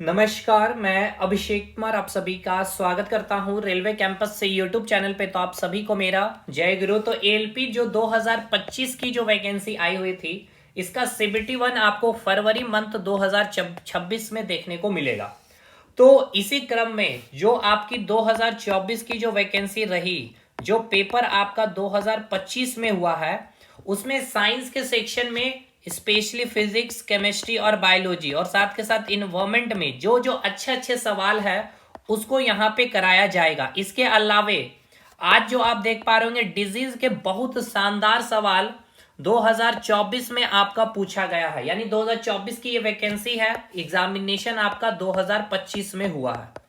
नमस्कार, मैं अभिषेक कुमार आप सभी का स्वागत करता हूं रेलवे कैंपस से यूट्यूब चैनल पे। तो आप सभी को मेरा जय गुरु। तो एएलपी जो 2025 की जो वैकेंसी आई हुई थी, इसका सीबीटी 1 आपको फरवरी मंथ 2026 में देखने को मिलेगा। तो इसी क्रम में जो आपकी 2024 की जो वैकेंसी रही, जो पेपर आपका 2025 में हुआ है, उसमें साइंस के सेक्शन में स्पेशली फिजिक्स, केमिस्ट्री और बायोलॉजी और साथ के साथ इन्वायरमेंट में जो जो अच्छे अच्छे सवाल है उसको यहाँ पे कराया जाएगा। इसके अलावे आज जो आप देख पा रहे होंगे डिजीज के बहुत शानदार सवाल 2024 में आपका पूछा गया है, यानी 2024 की ये वैकेंसी है, एग्जामिनेशन आपका 2025 में हुआ है।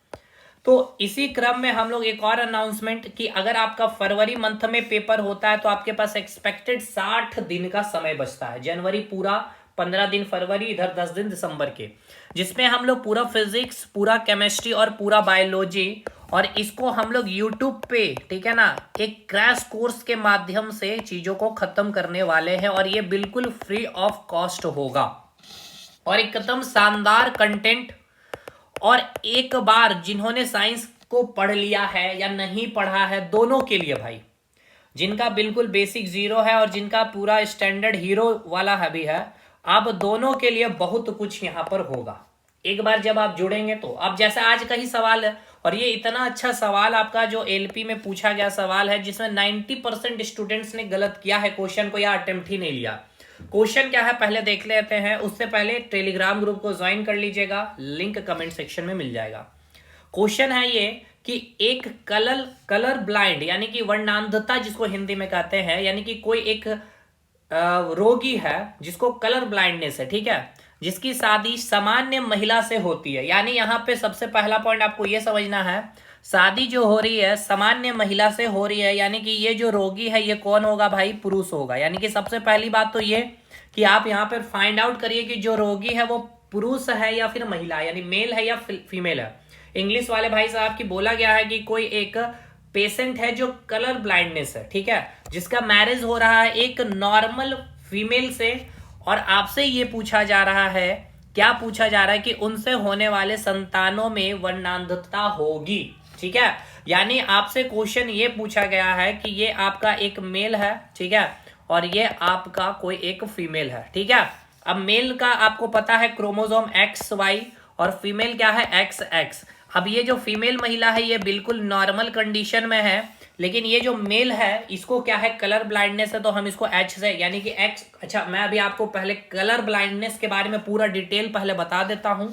तो इसी क्रम में हम लोग एक और अनाउंसमेंट कि अगर आपका फरवरी मंथ में पेपर होता है तो आपके पास एक्सपेक्टेड 60 दिन का समय बचता है। जनवरी पूरा 15 दिन फरवरी, इधर 10 दिन दिसंबर के, जिसमें हम लोग पूरा फिजिक्स, पूरा केमिस्ट्री और पूरा बायोलॉजी, और इसको हम लोग यूट्यूब पे, ठीक है ना, एक क्रैश कोर्स के माध्यम से चीजों को खत्म करने वाले हैं और ये बिल्कुल फ्री ऑफ कॉस्ट होगा और एकदम शानदार कंटेंट। और एक बार जिन्होंने साइंस को पढ़ लिया है या नहीं पढ़ा है, दोनों के लिए भाई, जिनका बिल्कुल बेसिक जीरो है और जिनका पूरा स्टैंडर्ड हीरो वाला है भी है, अब दोनों के लिए बहुत कुछ यहां पर होगा। एक बार जब आप जुड़ेंगे तो अब जैसे आज का ही सवाल है, और ये इतना अच्छा सवाल आपका जो एलपी में पूछा गया सवाल है, जिसमें 90% स्टूडेंट्स ने गलत किया है क्वेश्चन को या अटेम्प्ट ही नहीं लिया। क्वेश्चन क्या है पहले देख लेते हैं, उससे पहले टेलीग्राम ग्रुप को ज्वाइन कर लीजिएगा, लिंक कमेंट सेक्शन में मिल जाएगा। क्वेश्चन है ये कि एक कलर ब्लाइंड यानी कि वर्णांधता जिसको हिंदी में कहते हैं, यानी कि कोई एक रोगी है जिसको कलर ब्लाइंडनेस है, ठीक है, जिसकी शादी सामान्य महिला से होती है। यानी यहां पे सबसे पहला पॉइंट आपको यह समझना है, शादी जो हो रही है सामान्य महिला से हो रही है, यानी कि ये जो रोगी है ये कौन होगा भाई? पुरुष होगा। यानी कि सबसे पहली बात तो ये कि आप यहाँ पर फाइंड आउट करिए कि जो रोगी है वो पुरुष है या फिर महिला, यानी मेल है या फीमेल है। इंग्लिश वाले भाई साहब की बोला गया है कि कोई एक पेशेंट है जो कलर ब्लाइंडनेस है, ठीक है, जिसका मैरिज हो रहा है एक नॉर्मल फीमेल से, और आपसे ये पूछा जा रहा है, क्या पूछा जा रहा है कि उनसे होने वाले संतानों में वर्णांधता होगी, ठीक है। यानी आपसे क्वेश्चन ये पूछा गया है कि ये आपका एक मेल है, ठीक है, और ये आपका कोई एक फीमेल है, ठीक है। अब मेल का आपको पता है क्रोमोसोम XY और फीमेल क्या है XX। अब ये जो फीमेल महिला है ये बिल्कुल नॉर्मल कंडीशन में है, लेकिन ये जो मेल है इसको क्या है, कलर ब्लाइंडनेस है, तो हम इसको H से यानी कि X। अच्छा, मैं अभी आपको पहले कलर ब्लाइंडनेस के बारे में पूरा डिटेल पहले बता देता हूं,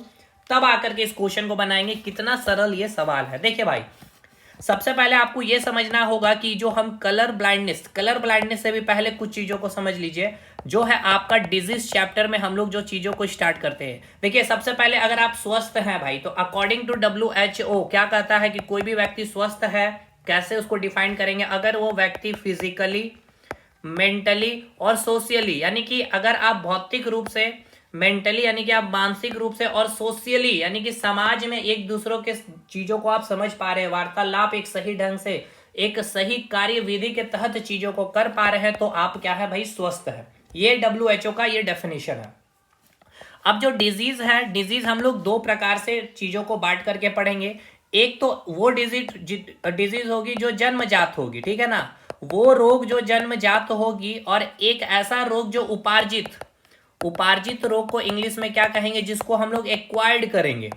तब आकर के इस क्वेश्चन को बनाएंगे। कितना सरल ये सवाल है। देखिए भाई, सबसे पहले आपको यह समझना होगा कि जो हम कलर ब्लाइंडनेस से भी पहले कुछ चीजों को समझ लीजिए, जो है आपका डिजीज चैप्टर में हम लोग जो चीजों को स्टार्ट करते हैं। देखिए, सबसे पहले अगर आप स्वस्थ हैं भाई, तो अकॉर्डिंग टू WHO क्या कहता है कि कोई भी व्यक्ति स्वस्थ है, कैसे उसको डिफाइन करेंगे? अगर वो व्यक्ति फिजिकली, मेंटली और सोशियली, यानी कि अगर आप भौतिक रूप से, मेंटली यानी कि आप मानसिक रूप से, और सोशियली यानी कि समाज में एक दूसरों के चीजों को आप समझ पा रहे हैं, वार्तालाप एक सही ढंग से, एक सही कार्य विधि के तहत चीजों को कर पा रहे हैं, तो आप क्या है भाई? स्वस्थ है। ये WHO का ये डेफिनेशन है। अब जो डिजीज है, डिजीज हम लोग दो प्रकार से चीजों को बांट करके पढ़ेंगे। एक तो वो डिजीज होगी जो जन्मजात होगी, ठीक है ना, वो रोग जो जन्मजात होगी, और एक ऐसा रोग जो उपार्जित रोग को इंग्लिश में क्या कहेंगे, जिसको हम लोग एक्वायर्ड करेंगे।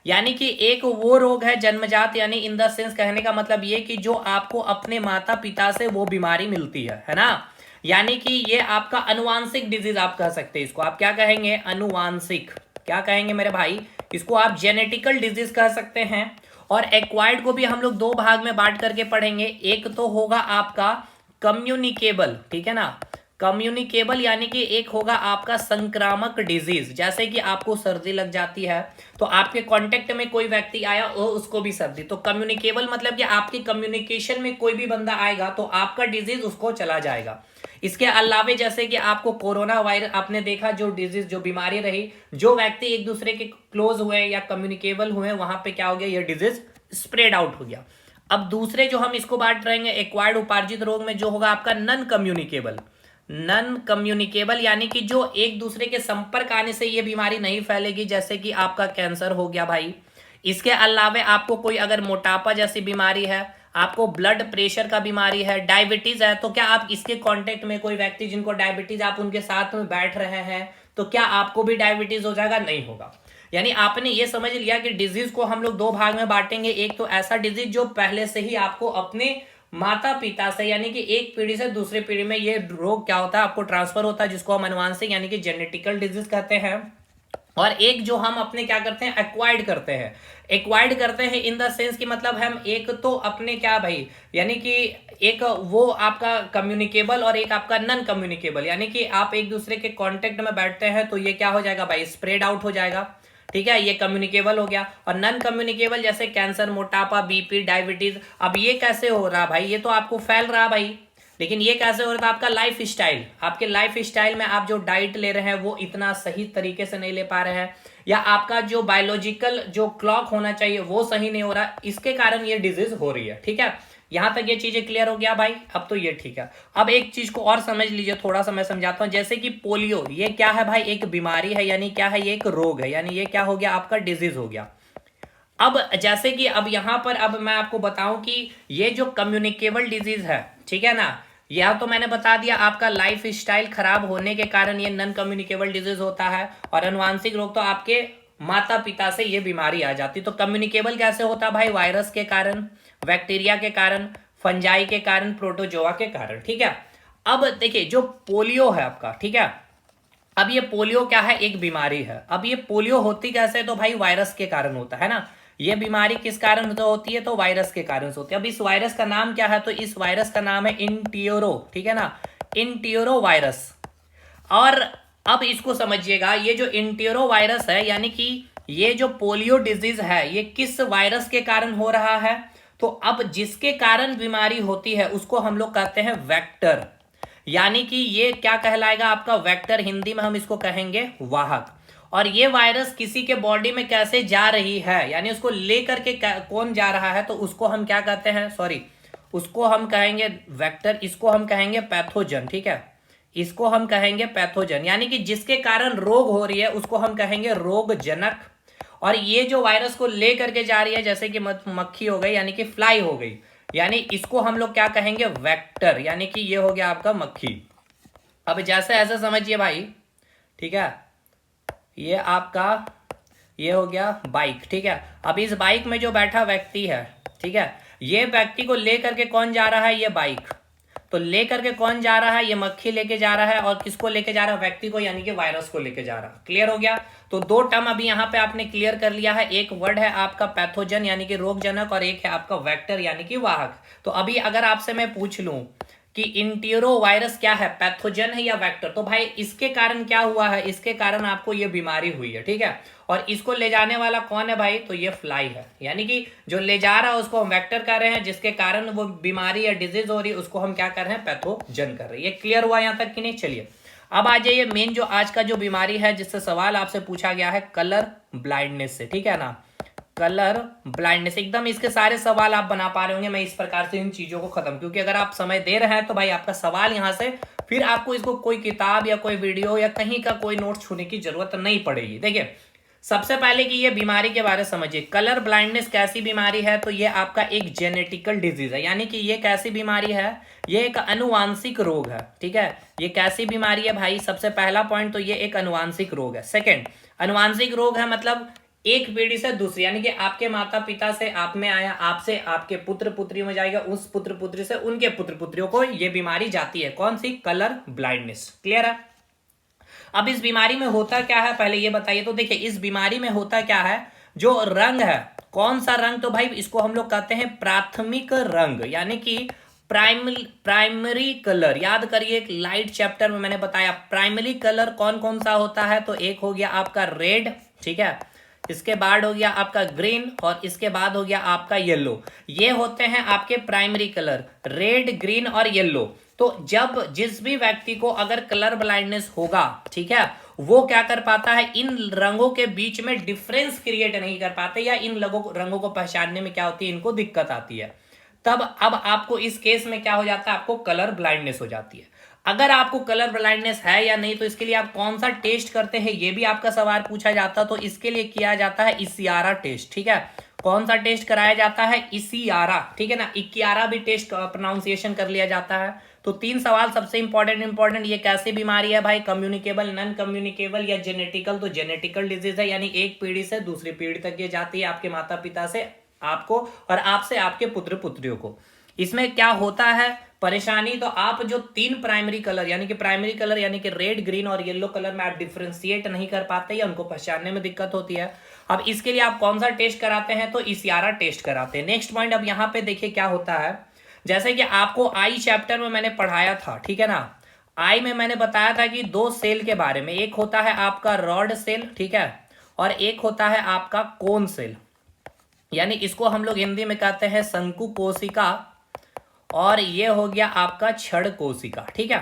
यानी कि एक वो रोग है जन्मजात, यानी इन द सेंस कहने का मतलब ये कि जो आपको अपने माता पिता से वो बीमारी मिलती है ना। यानी कि ये आपका अनुवांशिक डिजीज आप कह सकते हैं। इसको आप क्या कहेंगे? अनुवांशिक। क्या कहेंगे मेरे भाई? इसको आप जेनेटिकल डिजीज कह सकते हैं। और एक्वायर्ड को भी हम लोग दो भाग में बांट करके पढ़ेंगे। एक तो होगा आपका कम्युनिकेबल, ठीक है ना, कम्युनिकेबल, यानी कि एक होगा आपका संक्रामक डिजीज, जैसे कि आपको सर्दी लग जाती है तो आपके कांटेक्ट में कोई व्यक्ति आया और उसको भी सर्दी, तो कम्युनिकेबल मतलब कि आपके कम्युनिकेशन में कोई भी बंदा आएगा तो आपका डिजीज उसको चला जाएगा। इसके अलावे जैसे कि आपको कोरोना वायरस आपने देखा, जो डिजीज, जो बीमारी रही, जो व्यक्ति एक दूसरे के क्लोज हुए या कम्युनिकेबल हुए, वहां पे क्या हो गया, ये डिजीज स्प्रेड आउट हो गया। अब दूसरे जो हम इसको बांट रहेंगे एक्वायर्ड उपार्जित रोग में, जो होगा आपका नॉन कम्युनिकेबल। नॉन कम्युनिकेबल यानी कि जो एक दूसरे के संपर्क आने से ये बीमारी नहीं फैलेगी, जैसे कि आपका कैंसर हो गया भाई। इसके अलावा आपको कोई अगर मोटापा जैसी बीमारी है, आपको ब्लड प्रेशर का बीमारी है, डायबिटीज है, तो क्या आप इसके कांटेक्ट में कोई व्यक्ति जिनको डायबिटीज, आप उनके साथ में बैठ रहे हैं तो क्या आपको भी डायबिटीज हो जाएगा? नहीं होगा। यानी आपने ये समझ लिया कि डिजीज को हम लोग दो भाग में बांटेंगे। एक तो ऐसा डिजीज जो पहले से ही आपको अपने माता पिता से यानी कि एक पीढ़ी से दूसरी पीढ़ी में ये रोग क्या होता है आपको ट्रांसफर होता है, जिसको हम अनुवांशिक यानी कि जेनेटिकल डिजीज कहते हैं। और एक जो हम अपने क्या करते हैं, एक्वायर्ड करते हैं। एक्वायर्ड करते हैं इन द सेंस कि मतलब हम एक तो अपने क्या भाई, यानी कि एक वो आपका कम्युनिकेबल और एक आपका नॉन कम्युनिकेबल, यानी कि आप एक दूसरे के कांटेक्ट में बैठते हैं तो ये क्या हो जाएगा भाई, स्प्रेड आउट हो जाएगा। ठीक है, ये कम्युनिकेबल हो गया। और नॉन कम्युनिकेबल जैसे कैंसर, मोटापा, बीपी, डायबिटीज। अब ये कैसे हो रहा भाई, ये तो आपको फैल रहा भाई, लेकिन ये कैसे हो रहा था, आपका लाइफ स्टाइल, आपके लाइफ स्टाइल में आप जो डाइट ले रहे हैं वो इतना सही तरीके से नहीं ले पा रहे हैं, या आपका जो बायोलॉजिकल जो क्लॉक होना चाहिए वो सही नहीं हो रहा, इसके कारण ये डिजीज हो रही है। ठीक है, यहां तक ये चीजें क्लियर हो गया भाई, अब तो ये ठीक है। अब एक चीज को और समझ लीजिए, थोड़ा सा मैं समझाता हूं। जैसे कि पोलियो, ये क्या है भाई, एक बीमारी है, यानी क्या है, ये एक रोग है, यानी ये क्या हो गया, आपका डिजीज हो गया। अब जैसे कि अब यहां पर अब मैं आपको बताऊं कि ये जो कम्युनिकेबल डिजीज है, ठीक है ना, यह तो मैंने बता दिया आपका लाइफ स्टाइल खराब होने के कारण ये नॉन कम्युनिकेबल डिजीज होता है। और अनुवांशिक रोग तो आपके माता पिता से ये बीमारी आ जाती। तो कम्युनिकेबल कैसे होता है भाई, वायरस के कारण, बैक्टीरिया के कारण, फंजाई के कारण, प्रोटोजोआ के कारण। ठीक है, अब देखिए जो पोलियो है आपका, ठीक है, अब ये पोलियो क्या है, एक बीमारी है। अब ये पोलियो होती कैसे, तो भाई वायरस के कारण होता है ना। ये बीमारी किस कारण तो होती है, तो वायरस के कारण होती है। अब इस वायरस का नाम क्या है, तो इस वायरस का नाम है इंटियोरो। ठीक है ना, इंटियोरो वायरस। और अब इसको समझिएगा, ये जो इंटियोरो वायरस है, यानी कि ये जो पोलियो डिजीज है, ये किस वायरस के कारण हो रहा है, तो अब जिसके कारण बीमारी होती है उसको हम लोग कहते हैं वेक्टर। यानी कि ये क्या कहलाएगा आपका वेक्टर, हिंदी में हम इसको कहेंगे वाहक। और ये वायरस किसी के बॉडी में कैसे जा रही है, यानी उसको लेकर के कौन जा रहा है, तो उसको हम क्या कहते हैं, सॉरी, उसको हम कहेंगे वेक्टर, इसको हम कहेंगे पैथोजन। ठीक है, इसको हम कहेंगे पैथोजन, यानी कि जिसके कारण रोग हो रही है उसको हम कहेंगे रोगजनक। और ये जो वायरस को ले करके जा रही है, जैसे कि मक्खी हो गई, यानी कि फ्लाई हो गई, यानी इसको हम लोग क्या कहेंगे, वेक्टर, यानी कि ये हो गया आपका मक्खी। अब जैसे ऐसे समझिए भाई, ठीक है, ये आपका ये हो गया बाइक। ठीक है, अब इस बाइक में जो बैठा व्यक्ति है, ठीक है, ये व्यक्ति को लेकर के कौन जा रहा है, ये बाइक। तो लेकर के कौन जा रहा है, ये मक्खी लेके जा रहा है। और किसको लेके जा रहा है, व्यक्ति को, यानी कि वायरस को लेके जा रहा है। क्लियर हो गया। तो दो टर्म अभी यहां पे आपने क्लियर कर लिया है। एक वर्ड है आपका पैथोजन यानी कि रोगजनक, और एक है आपका वेक्टर यानी कि वाहक। तो अभी अगर आपसे मैं पूछ लूं कि इंटिरो वायरस क्या है, पैथोजन है या वेक्टर, तो भाई इसके कारण क्या हुआ है, इसके कारण आपको ये बीमारी हुई है। ठीक है, और इसको ले जाने वाला कौन है भाई, तो ये फ्लाई है, यानी कि जो ले जा रहा है उसको हम वेक्टर कर रहे हैं, जिसके कारण वो बीमारी या डिजीज हो रही है उसको हम क्या कर रहे हैं, पैथोजन कर रहे हैं। ये क्लियर हुआ यहां तक कि नहीं? चलिए अब आ जाइए मेन जो आज का जो बीमारी है जिससे सवाल आपसे पूछा गया है, कलर ब्लाइंडनेस से। ठीक है ना, कलर ब्लाइंडनेस, एकदम इसके सारे सवाल आप बना पा रहे होंगे। मैं इस प्रकार से इन चीजों को खत्म, क्योंकि अगर आप समय दे रहे हैं तो भाई आपका सवाल यहां से फिर आपको इसको कोई किताब या कोई वीडियो या कहीं का कोई नोट छूने की जरूरत नहीं पड़ेगी। देखिए सबसे पहले कि ये बीमारी के बारे में समझिए। कलर ब्लाइंडनेस कैसी बीमारी है, तो ये आपका एक जेनेटिकल डिजीज है, यानी कि ये कैसी बीमारी है, ये एक अनुवांशिक रोग है। ठीक है, ये कैसी बीमारी है भाई, सबसे पहला पॉइंट तो ये एक अनुवांशिक रोग है। सेकंड, अनुवांशिक रोग है मतलब एक पीढ़ी से दूसरी, यानी कि आपके माता पिता से आप में आया, आपसे आपके पुत्र पुत्री में जाएगा, उस पुत्र पुत्री से उनके पुत्र पुत्रियों को ये बीमारी जाती है। कौन सी? Colour blindness. क्लियर है? अब इस बीमारी में होता क्या है पहले ये बताइए। तो देखिए इस बीमारी में होता क्या है, जो रंग है, कौन सा रंग, तो भाई इसको हम लोग कहते हैं प्राथमिक रंग, यानी कि प्राइमरी कलर। याद करिए एक लाइट चैप्टर में मैंने बताया प्राइमरी कलर कौन कौन सा होता है। तो एक हो गया आपका रेड, ठीक है, इसके बाद हो गया आपका ग्रीन, और इसके बाद हो गया आपका येलो। ये होते हैं आपके प्राइमरी कलर, रेड, ग्रीन और येलो। तो जब जिस भी व्यक्ति को अगर कलर ब्लाइंडनेस होगा, ठीक है, वो क्या कर पाता है, इन रंगों के बीच में डिफरेंस क्रिएट नहीं कर पाते, या इन रंगों को पहचानने में क्या होती है, इनको दिक्कत आती है। तब अब आपको इस केस में क्या हो जाता है, आपको कलर ब्लाइंडनेस हो जाती है। अगर आपको कलर ब्लाइंडनेस है या नहीं तो इसके लिए आप कौन सा टेस्ट करते हैं, ये भी आपका सवाल पूछा जाता, तो इसके लिए किया जाता है इसियारा टेस्ट। ठीक है, कौन सा टेस्ट कराया जाता है, इसियारा। ठीक है ना, इकियारा भी टेस्ट प्रोनाउंसिएशन कर लिया जाता है। तो 3 सवाल सबसे इंपॉर्टेंट, ये कैसी बीमारी है भाई, कम्युनिकेबल, नॉन कम्युनिकेबल या जेनेटिकल। तो जेनेटिकल डिजीज है, यानी एक पीढ़ी से दूसरी पीढ़ी तक ये जाती है, आपके माता पिता से आपको और आपसे आपके पुत्र पुत्रियों को। इसमें क्या होता है परेशानी, तो आप जो 3 प्राइमरी कलर यानी कि रेड, ग्रीन और येलो कलर में आप डिफ्रेंशिएट नहीं कर पाते या उनको पहचानने में दिक्कत होती है। अब इसके लिए आप कौन सा टेस्ट कराते हैं, तो इसियारा टेस्ट कराते हैं। नेक्स्ट पॉइंट, अब यहां पे देखिए क्या होता है, जैसे कि आपको आई चैप्टर में मैंने पढ़ाया था, ठीक है ना, आई में मैंने बताया था कि 2 सेल के बारे में, एक होता है आपका रॉड सेल, ठीक है, और एक होता है आपका कोन सेल, यानी इसको हम लोग हिंदी में कहते हैं शंकु कोशिका, और ये हो गया आपका छड़ कोशिका। ठीक है,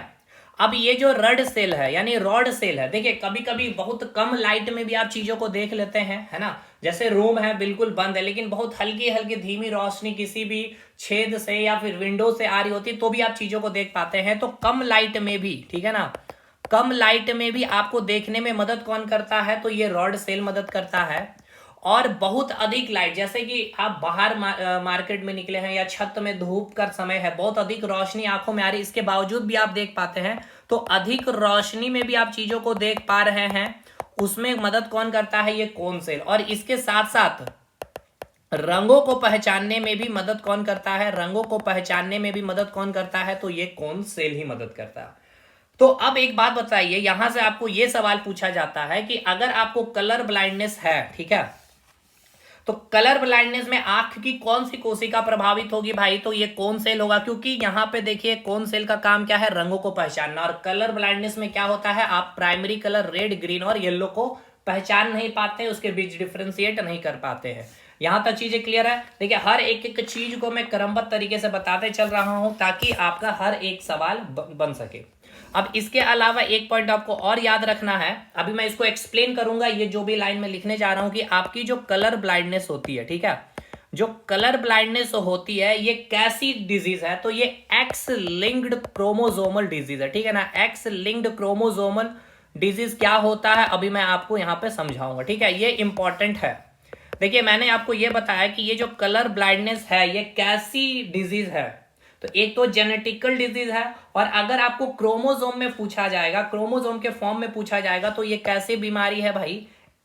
अब ये जो रड सेल है यानी रॉड सेल है, देखिए कभी कभी बहुत कम लाइट में भी आप चीजों को देख लेते हैं, है ना, जैसे रूम है बिल्कुल बंद है लेकिन बहुत हल्की हल्की धीमी रोशनी किसी भी छेद से या फिर विंडो से आ रही होती तो भी आप चीजों को देख पाते हैं। तो कम लाइट में भी, ठीक है ना, कम लाइट में भी आपको देखने में मदद कौन करता है, तो ये रॉड सेल मदद करता है। और बहुत अधिक लाइट, जैसे कि आप बाहर मार्केट में निकले हैं या छत में धूप का समय है, बहुत अधिक रोशनी आंखों में आ रही, इसके बावजूद भी आप देख पाते हैं, तो अधिक रोशनी में भी आप चीजों को देख पा रहे हैं, उसमें मदद कौन करता है, ये कोन सेल। और इसके साथ साथ रंगों को पहचानने में भी मदद कौन करता है, रंगों को पहचानने में भी मदद कौन करता है, तो ये कोन सेल ही मदद करता है। तो अब एक बात बताइए, यहां से आपको ये सवाल पूछा जाता है कि अगर आपको कलर ब्लाइंडनेस है, ठीक है, तो कलर ब्लाइंडनेस में आंख की कौन सी कोशिका प्रभावित होगी भाई, तो ये कोन सेल होगा, क्योंकि यहां पे देखिए कोन सेल का काम क्या है, रंगों को पहचानना। और कलर ब्लाइंडनेस में क्या होता है, आप प्राइमरी कलर रेड, ग्रीन और येलो को पहचान नहीं पाते, उसके बीच डिफ्रेंशिएट नहीं कर पाते हैं। यहां तक चीजें क्लियर है। देखिए हर एक एक चीज को मैं क्रमबद्ध तरीके से बताते चल रहा हूं ताकि आपका हर एक सवाल बन सके। अब इसके अलावा एक पॉइंट आपको और याद रखना है, अभी मैं इसको एक्सप्लेन करूंगा, ये जो भी लाइन में लिखने जा रहा हूं कि आपकी जो कलर ब्लाइंडनेस होती है, ठीक है, जो कलर ब्लाइंडनेस होती है ये कैसी डिजीज है, तो ये एक्स लिंक्ड क्रोमोसोमल डिजीज है। ठीक है ना, एक्स लिंक्ड क्रोमोसोमल डिजीज क्या होता है अभी मैं आपको यहां पे समझाऊंगा। ठीक है, ये इंपॉर्टेंट है। देखिए मैंने आपको ये बताया कि ये जो कलर ब्लाइंडनेस है ये कैसी डिजीज है, तो एक तो जेनेटिकल डिजीज है, और अगर आपको क्रोमोसोम में पूछा जाएगा, क्रोमोसोम के फॉर्म में पूछा जाएगा, तो ये कैसी बीमारी है भाई,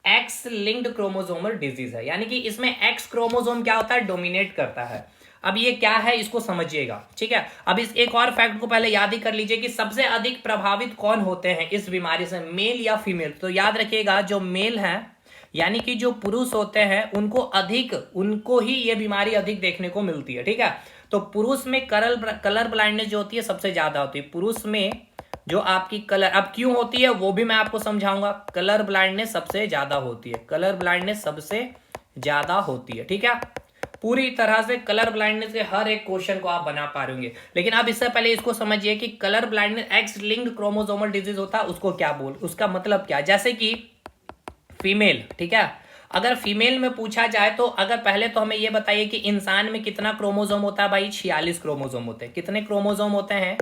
एक्स लिंक्ड क्रोमोसोमल डिजीज है, यानी कि इसमें एक्स क्रोमोसोम क्या होता है, डोमिनेट करता है। अब ये क्या है इसको समझिएगा, ठीक है। अब इस एक और फैक्ट को पहले याद ही कर लीजिए कि सबसे अधिक प्रभावित कौन होते हैं इस बीमारी से, मेल या फीमेल। तो याद रखिएगा जो मेल है यानी कि जो पुरुष होते हैं उनको ही ये बीमारी अधिक देखने को मिलती है। ठीक है, तो पुरुष में कलर ब्लाइंडनेस जो होती है सबसे ज्यादा होती है, पुरुष में जो आपकी कलर, अब क्यों होती है वो भी मैं आपको समझाऊंगा। कलर ब्लाइंडनेस सबसे ज्यादा होती है, कलर ब्लाइंडनेस सबसे ज्यादा होती है। ठीक है, पूरी तरह से कलर ब्लाइंडनेस के हर एक क्वेश्चन को आप बना पा रहे होंगे, लेकिन अब इससे पहले इसको समझिए कि colour blindness x linked chromosomal disease होता है, उसको क्या उसका मतलब क्या, जैसे कि फीमेल, ठीक है, अगर फीमेल में पूछा जाए तो अगर पहले तो हमें यह बताइए कि इंसान में कितना क्रोमोसोम होता है भाई, 46 क्रोमोसोम होते हैं। कितने क्रोमोसोम होते हैं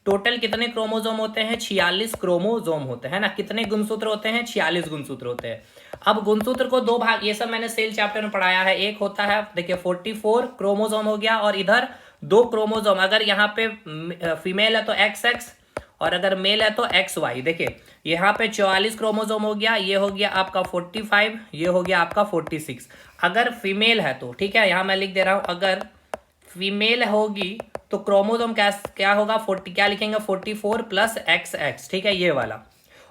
टोटल, कितने क्रोमोसोम होते हैं, 46 क्रोमोसोम होते हैं ना। कितने गुणसूत्र होते हैं, 46 गुणसूत्र होते हैं। अब गुणसूत्र को 2 भाग, ये सब मैंने सेल चैप्टर में पढ़ाया है, एक होता है देखिए 44 क्रोमोसोम हो गया, और इधर 2 क्रोमोसोम, अगर यहाँ पे फीमेल है तो XX और अगर मेल है तो XY। देखिए यहाँ पे 44 क्रोमोसोम हो गया, ये हो गया आपका 45, ये हो गया आपका 46 अगर फीमेल है तो। ठीक है, यहाँ मैं लिख दे रहा हूं, अगर फीमेल होगी तो क्रोमोसोम क्या होगा, 40 क्या लिखेंगे, 44 प्लस XX। ठीक है, ये वाला।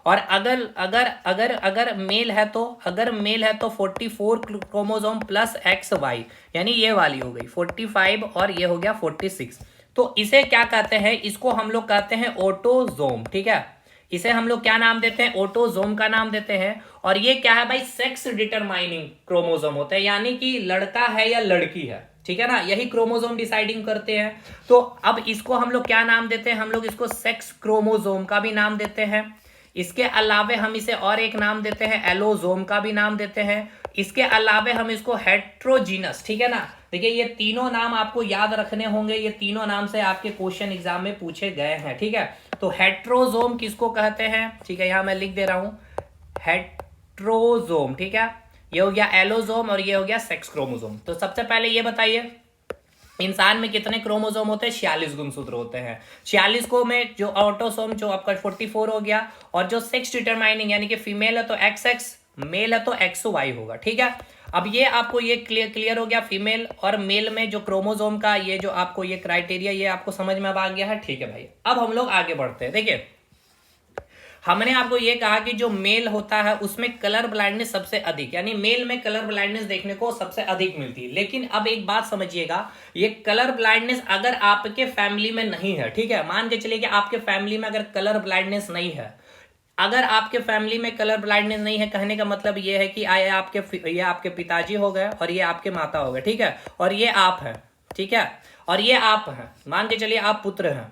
और अगर अगर अगर अगर मेल है तो 44 क्रोमोसोम प्लस XY, यानी ये वाली हो गई 45 और ये हो गया 46। तो इसे क्या कहते हैं, इसको हम लोग कहते हैं ऑटोजोम। ठीक है, इसे हम लोग क्या नाम देते हैं, ऑटोजोम का नाम देते हैं। और ये क्या है भाई, सेक्स डिटरमाइनिंग क्रोमोसोम होता है, यानी कि लड़का है या लड़की है, ठीक है ना, यही क्रोमोसोम डिसाइडिंग करते हैं। तो अब इसको हम लोग क्या नाम देते हैं, हम लोग इसको सेक्स क्रोमोसोम का भी नाम देते हैं। इसके अलावे हम इसे और एक नाम देते हैं, एलोजोम का भी नाम देते हैं। इसके अलावे हम इसको हेट्रोजीनस, ठीक है ना। देखिए ये तीनों नाम आपको याद रखने होंगे, ये तीनों नाम से आपके क्वेश्चन एग्जाम में पूछे गए हैं। ठीक है, तो हेट्रोजोम किसको कहते हैं, ठीक है, यहां मैं लिख दे रहा हूं हेट्रोजोम, ठीक है। ये हो गया एलोजोम और ये हो गया सेक्स क्रोमोजोम। तो सबसे पहले ये बताइए इंसान में कितने क्रोमोजोम होते हैं, 46 गुणसूत्र होते हैं। 46 को में जो ऑटोसोम जो आपका 44 हो गया, और जो सेक्स डिटरमाइनिंग यानी कि फीमेल है तो XX, मेल है तो XY होगा, ठीक है। अब ये आपको ये क्लियर हो गया, फीमेल और मेल में जो क्रोमोजोम का ये जो आपको ये क्राइटेरिया ये आपको समझ में अब आ गया है, ठीक है भाई। अब हम लोग आगे बढ़ते हैं। देखिए हमने आपको ये कहा कि जो मेल होता है उसमें कलर ब्लाइंडनेस सबसे अधिक, यानी मेल में कलर ब्लाइंडनेस देखने को सबसे अधिक मिलती है। लेकिन अब एक बात समझिएगा, ये कलर ब्लाइंडनेस अगर आपके फैमिली में नहीं है, ठीक है, मान के चलिए कि आपके फैमिली में अगर कलर ब्लाइंडनेस नहीं है, अगर आपके फैमिली में कलर ब्लाइंडनेस नहीं है, कहने का मतलब ये है कि ये आपके पिताजी हो गए और ये आपके माता हो गए, ठीक है, और ये आप हैं, ठीक है, और ये आप हैं, मान के चलिए आप पुत्र हैं।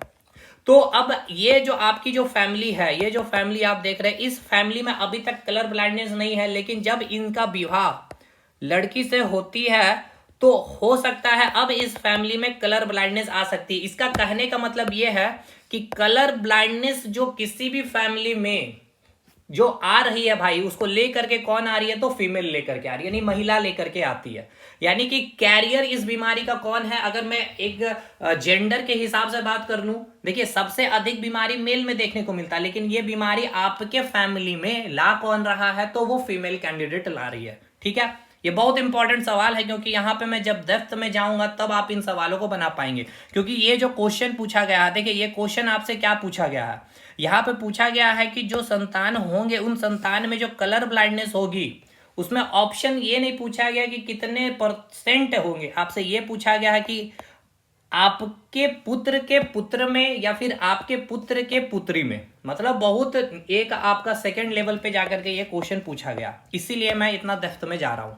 तो अब ये जो आपकी जो फैमिली है, ये जो फैमिली आप देख रहे हैं, इस फैमिली में अभी तक कलर ब्लाइंडनेस नहीं है, लेकिन जब इनका विवाह लड़की से होती है तो हो सकता है अब इस फैमिली में कलर ब्लाइंडनेस आ सकती है। इसका कहने का मतलब यह है कि कलर ब्लाइंडनेस जो किसी भी फैमिली में जो आ रही है भाई, उसको लेकर के कौन आ रही है, तो फीमेल लेकर के आ रही है, यानी महिला लेकर के आती है। यानी कि कैरियर इस बीमारी का कौन है, अगर मैं एक जेंडर के हिसाब से बात कर लूं, देखिए सबसे अधिक बीमारी मेल में देखने को मिलता है, लेकिन ये बीमारी आपके फैमिली में ला कौन रहा है, तो वो फीमेल कैंडिडेट ला रही है, ठीक है। ये बहुत इंपॉर्टेंट सवाल है, क्योंकि यहां पे मैं जब डेप्थ में जाऊंगा तब आप इन सवालों को बना पाएंगे। क्योंकि ये जो क्वेश्चन पूछा गया है, देखिए ये क्वेश्चन आपसे क्या पूछा गया है, यहाँ पे पूछा गया है कि जो संतान होंगे उन संतान में जो कलर ब्लाइंडनेस होगी, उसमें ऑप्शन ये नहीं पूछा गया कि कितने % होंगे, आपसे ये पूछा गया है कि आपके पुत्र के पुत्र में या फिर आपके पुत्र के पुत्री में। मतलब बहुत एक आपका सेकंड लेवल पे जाकर के ये क्वेश्चन पूछा गया, इसीलिए मैं इतना डेप्थ में जा रहा हूं।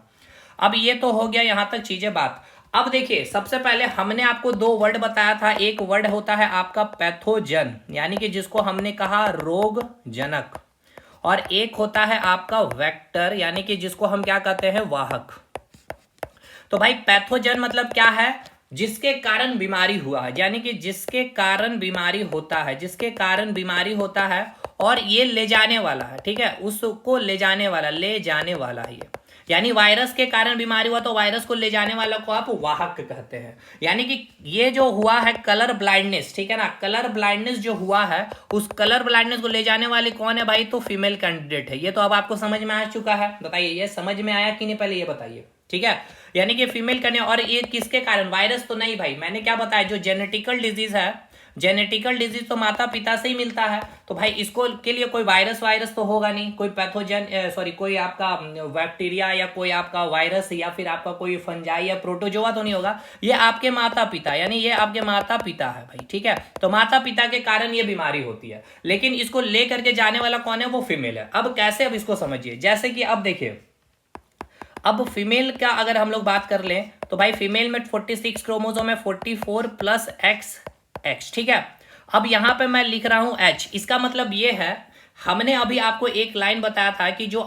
अब ये तो हो गया यहां तक चीजें बात। अब देखिए सबसे पहले हमने आपको 2 वर्ड बताया था, एक वर्ड होता है आपका पैथोजन, यानी कि जिसको हमने कहा रोग जनक, और एक होता है आपका वेक्टर, यानी कि जिसको हम क्या कहते हैं, वाहक। तो भाई पैथोजन मतलब क्या है, जिसके कारण बीमारी हुआ है, यानी कि जिसके कारण बीमारी होता है, जिसके कारण बीमारी होता है, और ये ले जाने वाला है, ठीक है, उसको ले जाने वाला है ये। यानी वायरस के कारण बीमारी हुआ तो वायरस को ले जाने वाला को आप वाहक कहते हैं। यानी कि ये जो हुआ है कलर ब्लाइंडनेस, ठीक है ना, कलर ब्लाइंडनेस जो हुआ है, उस कलर ब्लाइंडनेस को ले जाने वाली कौन है भाई, तो फीमेल कैंडिडेट है। ये तो अब आपको समझ में आ चुका है, बताइए ये समझ में आया कि नहीं, पहले ये बताइए, ठीक है। यानी कि फीमेल करने, और ये किसके कारण, वायरस तो नहीं भाई, मैंने क्या बताया, जो जेनेटिकल डिजीज है, जेनेटिकल डिजीज तो माता पिता से ही मिलता है, तो भाई इसको के लिए कोई वायरस तो होगा नहीं, कोई पैथोजन कोई आपका बैक्टीरिया या कोई आपका वायरस या फिर आपका कोई फंजाई या प्रोटोजोआ तो नहीं होगा, ये आपके माता पिता, यानी ये आपके माता पिता है भाई, ठीक है। तो माता पिता के कारण ये बीमारी होती है, लेकिन इसको लेकर के जाने वाला कौन है, वो फीमेल है। अब कैसे, अब इसको समझिए, जैसे कि अब देखिए, अब फीमेल का अगर हम लोग बात कर लें तो भाई फीमेल में 46 क्रोमोसोम है, 44 प्लस XX, ठीक है। अब यहां पे मैं लिख रहा हूं H, इसका मतलब ये है, हमने अभी आपको एक लाइन बताया था कि जो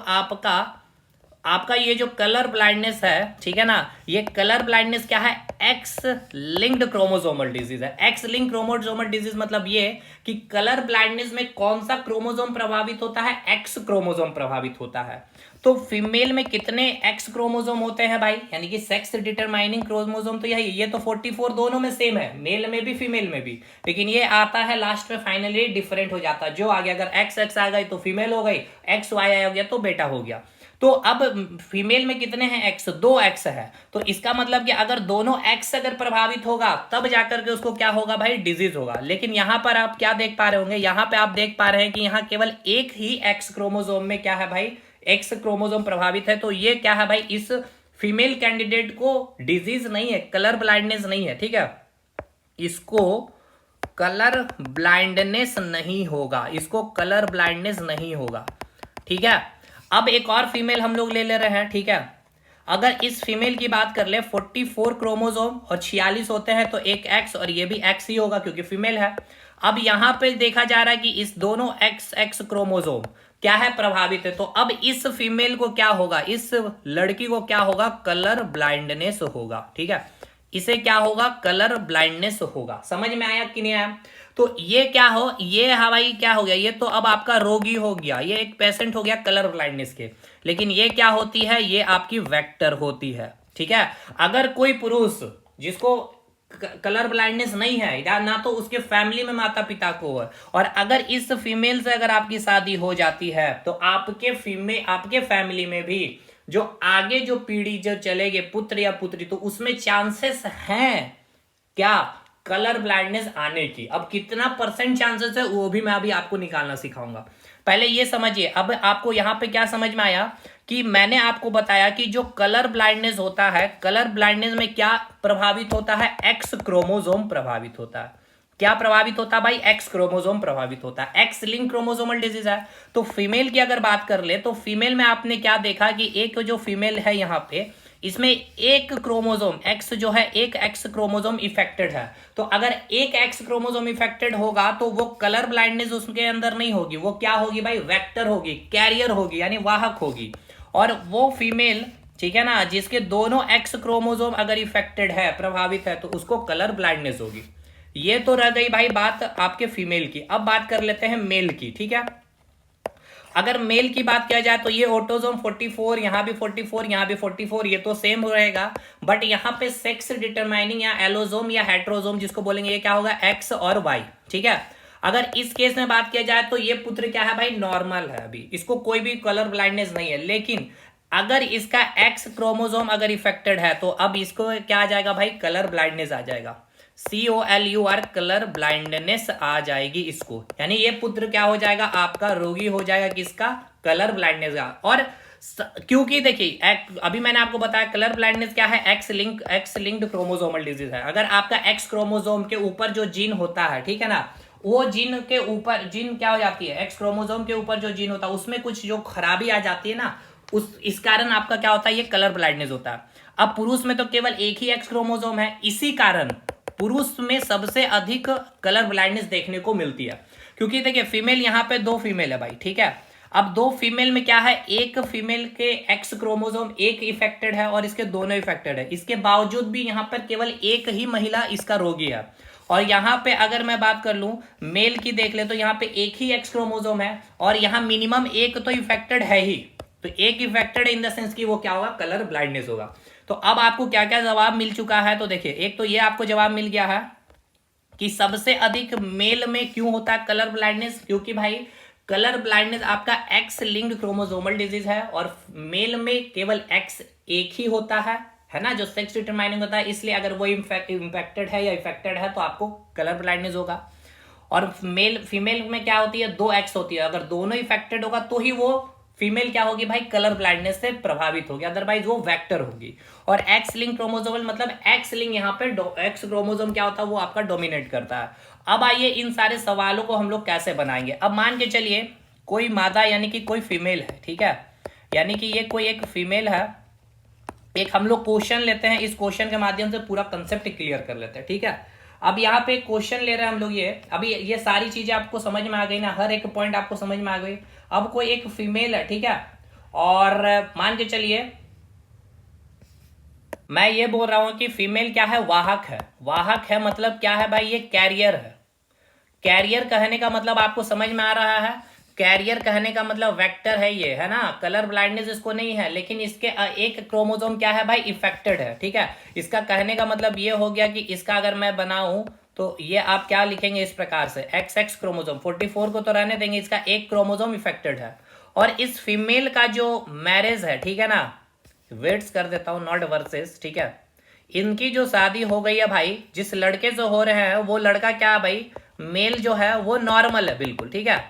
आपका ये जो कलर ब्लाइंडनेस है, ठीक है ना, ये कलर ब्लाइंडनेस क्या है, एक्स लिंक्ड क्रोमोसोमल डिजीज है। एक्स लिंक्ड क्रोमोसोमल डिजीज मतलब ये कि कलर ब्लाइंडनेस में कौन सा क्रोमोसोम प्रभावित होता है, एक्स क्रोमोसोम प्रभावित होता है। तो फीमेल में कितने एक्स क्रोमोसोम होते हैं भाई, यानी कि सेक्स डिटरमाइनिंग क्रोमोसोम तो यही, ये तो 44 दोनों में सेम है, मेल में भी फीमेल में भी, लेकिन ये आता है लास्ट में फाइनली डिफरेंट हो जाता है। जो आ गया, अगर XX आ गई तो फीमेल हो गई, XY आ गया तो बेटा हो गया। तो अब फीमेल में कितने हैं, X, 2 X है। तो इसका मतलब कि अगर दोनों X अगर प्रभावित होगा तब जाकर के उसको क्या होगा भाई, डिजीज होगा। लेकिन यहां पर आप क्या देख पा रहे होंगे, यहां पे आप देख पा रहे हैं कि यहां केवल एक ही X क्रोमोसोम में क्या है भाई, X क्रोमोसोम प्रभावित है। तो ये क्या है भाई, इस फीमेल कैंडिडेट को डिजीज नहीं है, कलर ब्लाइंडनेस नहीं है, ठीक है, इसको कलर ब्लाइंडनेस नहीं होगा, इसको कलर ब्लाइंडनेस नहीं होगा, ठीक है। अब एक और फीमेल हम लोग ले रहे हैं, ठीक है। अगर इस फीमेल की बात कर ले, 44 क्रोमोसोम और 46 होते हैं, तो एक X और ये भी X ही होगा क्योंकि फीमेल है। अब यहां पे देखा जा रहा है कि इस दोनों XX क्रोमोसोम क्या है, प्रभावित है। तो अब इस फीमेल को क्या होगा, इस लड़की को क्या होगा, कलर ब्लाइंडनेस होगा, ठीक है, इसे क्या होगा, कलर ब्लाइंडनेस होगा। समझ में आया कि नहीं आया। तो ये क्या हो, ये हवाई क्या हो गया, ये तो अब आपका रोगी हो गया, ये एक पेशेंट हो गया कलर ब्लाइंडनेस के। लेकिन ये क्या होती है, ये आपकी वेक्टर होती है, ठीक है। अगर कोई पुरुष जिसको कलर ब्लाइंडनेस नहीं है या ना तो उसके फैमिली में माता पिता को है, और अगर इस फीमेल से अगर आपकी शादी हो जाती है तो आपके फैमिली में भी जो आगे जो पीढ़ी जो चलेगे, पुत्र या पुत्री, तो उसमें चांसेस हैं क्या कलर ब्लाइंडनेस आने की। अब कितना परसेंट चांसेस है वो भी मैं अभी आपको निकालना सिखाऊंगा। पहले ये समझिए, अब आपको यहां पे क्या समझ में आया कि मैंने आपको बताया कि जो कलर ब्लाइंडनेस होता है, कलर ब्लाइंडनेस में क्या प्रभावित होता है, एक्स क्रोमोसोम प्रभावित होता है। क्या प्रभावित होता है भाई, एक्स क्रोमोसोम प्रभावित होता है। एक्स लिंक क्रोमोसोमल डिजीज है। तो फीमेल की अगर बात कर ले तो फीमेल में आपने क्या देखा कि एक जो फीमेल है यहां पे, इसमें एक क्रोमोसोम एक्स जो है, एक एक्स क्रोमोसोम इफेक्टेड है। तो अगर एक एक्स क्रोमोसोम इफेक्टेड होगा तो वो कलर ब्लाइंडनेस उसके अंदर नहीं होगी, वो क्या होगी भाई, वेक्टर होगी, कैरियर होगी, यानी वाहक होगी। और वो फीमेल, ठीक है ना, जिसके दोनों एक्स क्रोमोसोम अगर इफेक्टेड है, प्रभावित है, तो उसको कलर ब्लाइंडनेस होगी। ये तो रह गई भाई बात आपके फीमेल की। अब बात कर लेते हैं मेल की, ठीक है। अगर मेल की बात किया जाए तो ये ऑटोसोम 44, यहां भी 44, यहां भी 44, ये तो सेम रहेगा, बट यहां पे सेक्स डिटरमाइनिंग या एलोसोम या हेट्रोसोम जिसको बोलेंगे, ये क्या होगा, एक्स और वाई, ठीक है। अगर इस केस में बात किया जाए तो ये पुत्र क्या है भाई, नॉर्मल है, अभी इसको कोई भी कलर ब्लाइंडनेस नहीं है। लेकिन अगर इसका एक्स क्रोमोसोम अगर इफेक्टेड है तो अब इसको क्या आ जाएगा भाई, कलर ब्लाइंडनेस आ जाएगा, COLUR, कलर ब्लाइंडनेस आ जाएगी इसको। यानी ये पुत्र क्या हो जाएगा, आपका रोगी हो जाएगा, किसका, कलर ब्लाइंडनेस का। और क्योंकि देखिए अभी मैंने आपको बताया कलर ब्लाइंडनेस क्या है, एक्स लिंक्ड क्रोमोसोमल डिजीज है। अगर आपका एक्स क्रोमोसोम के ऊपर जो जीन होता है, ठीक है ना, वो जीन के ऊपर जीन क्या हो जाती है, एक्स क्रोमोसोम के ऊपर जो जीन होता है उसमें कुछ जो खराबी आ जाती है ना, इस कारण आपका क्या होता है, ये कलर ब्लाइंडनेस होता है। अब पुरुष में तो केवल एक ही एक्स क्रोमोसोम है, इसी कारण पुरुष में सबसे अधिक कलर ब्लाइंडनेस देखने को मिलती है। क्योंकि देखिए फीमेल यहां पे दो फीमेल है भाई, ठीक है। अब दो फीमेल में क्या है, एक फीमेल के एक्स क्रोमोसोम एक इफेक्टेड है और इसके दोनों इफेक्टेड है। इसके बावजूद भी यहां पर केवल एक ही महिला इसका रोगी है। और यहां पे अगर मैं बात कर लूं मेल की, देख ले तो यहां पे एक ही एक्स क्रोमोसोम है और यहां मिनिमम एक तो इफेक्टेड है ही। तो एक इफेक्टेड इन द सेंस कि वो क्या होगा, कलर ब्लाइंडनेस होगा। तो अब आपको क्या क्या जवाब मिल चुका है, तो देखिए एक तो ये आपको जवाब मिल गया है कि सबसे अधिक मेल में क्यों होता है कलर ब्लाइंडनेस, क्योंकि भाई कलर ब्लाइंडनेस आपका एक्स लिंक्ड क्रोमोसोमल डिजीज है और मेल में केवल एक्स एक ही होता है ना, जो सेक्स डिटरमाइनिंग होता है। इसलिए अगर वो इम्पैक्टेड है या इफेक्टेड है तो आपको कलर ब्लाइंडनेस होगा। और फीमेल में क्या होती है, दो एक्स होती है, अगर दोनों इफेक्टेड होगा तो ही वो फीमेल क्या होगी भाई, कलर ब्लाइंडनेस से प्रभावित होगी, अदरवाइज वो वेक्टर होगी। और एक्स लिंक क्रोमोसोमल मतलब एक्स लिंक यहाँ पे एक्स क्रोमोसोम क्या होता है, वो आपका डोमिनेट करता है। अब आइए इन सारे सवालों को हम लोग कैसे बनाएंगे। अब मान के चलिए कोई मादा यानी कि कोई फीमेल है, ठीक है, यानी कि ये कोई एक फीमेल है। एक हम लोग क्वेश्चन लेते हैं, इस क्वेश्चन के माध्यम से पूरा कंसेप्ट क्लियर कर लेते हैं, ठीक है। अब यहाँ पे क्वेश्चन ले रहे हैं हम लोग, ये अभी ये सारी चीजें आपको समझ में आ गई ना, हर एक पॉइंट आपको समझ में आ गई। अब कोई एक फीमेल है, ठीक है, और मान के चलिए मैं ये बोल रहा हूं कि फीमेल क्या है, वाहक है। वाहक है मतलब क्या है भाई, ये कैरियर है। कैरियर कहने का मतलब आपको समझ में आ रहा है, कैरियर कहने का मतलब वेक्टर है ये, है ना। कलर ब्लाइंडनेस इसको नहीं है, लेकिन इसके एक क्रोमोसोम क्या है भाई, इफेक्टेड है, ठीक है। इसका कहने का मतलब ये हो गया कि इसका अगर मैं बनाऊं तो ये आप क्या लिखेंगे इस प्रकार से, एक्स क्रोमोसोम 44 को तो रहने देंगे, इसका एक क्रोमोसोम इफेक्टेड है। और इस फीमेल का जो मैरिज है, ठीक है ना, वेट्स कर देता हूं, नॉट वर्सेस, ठीक है, इनकी जो शादी हो गई है भाई, जिस लड़के से हो रहे हैं वो लड़का क्या है भाई, मेल जो है वो नॉर्मल है, बिल्कुल ठीक है,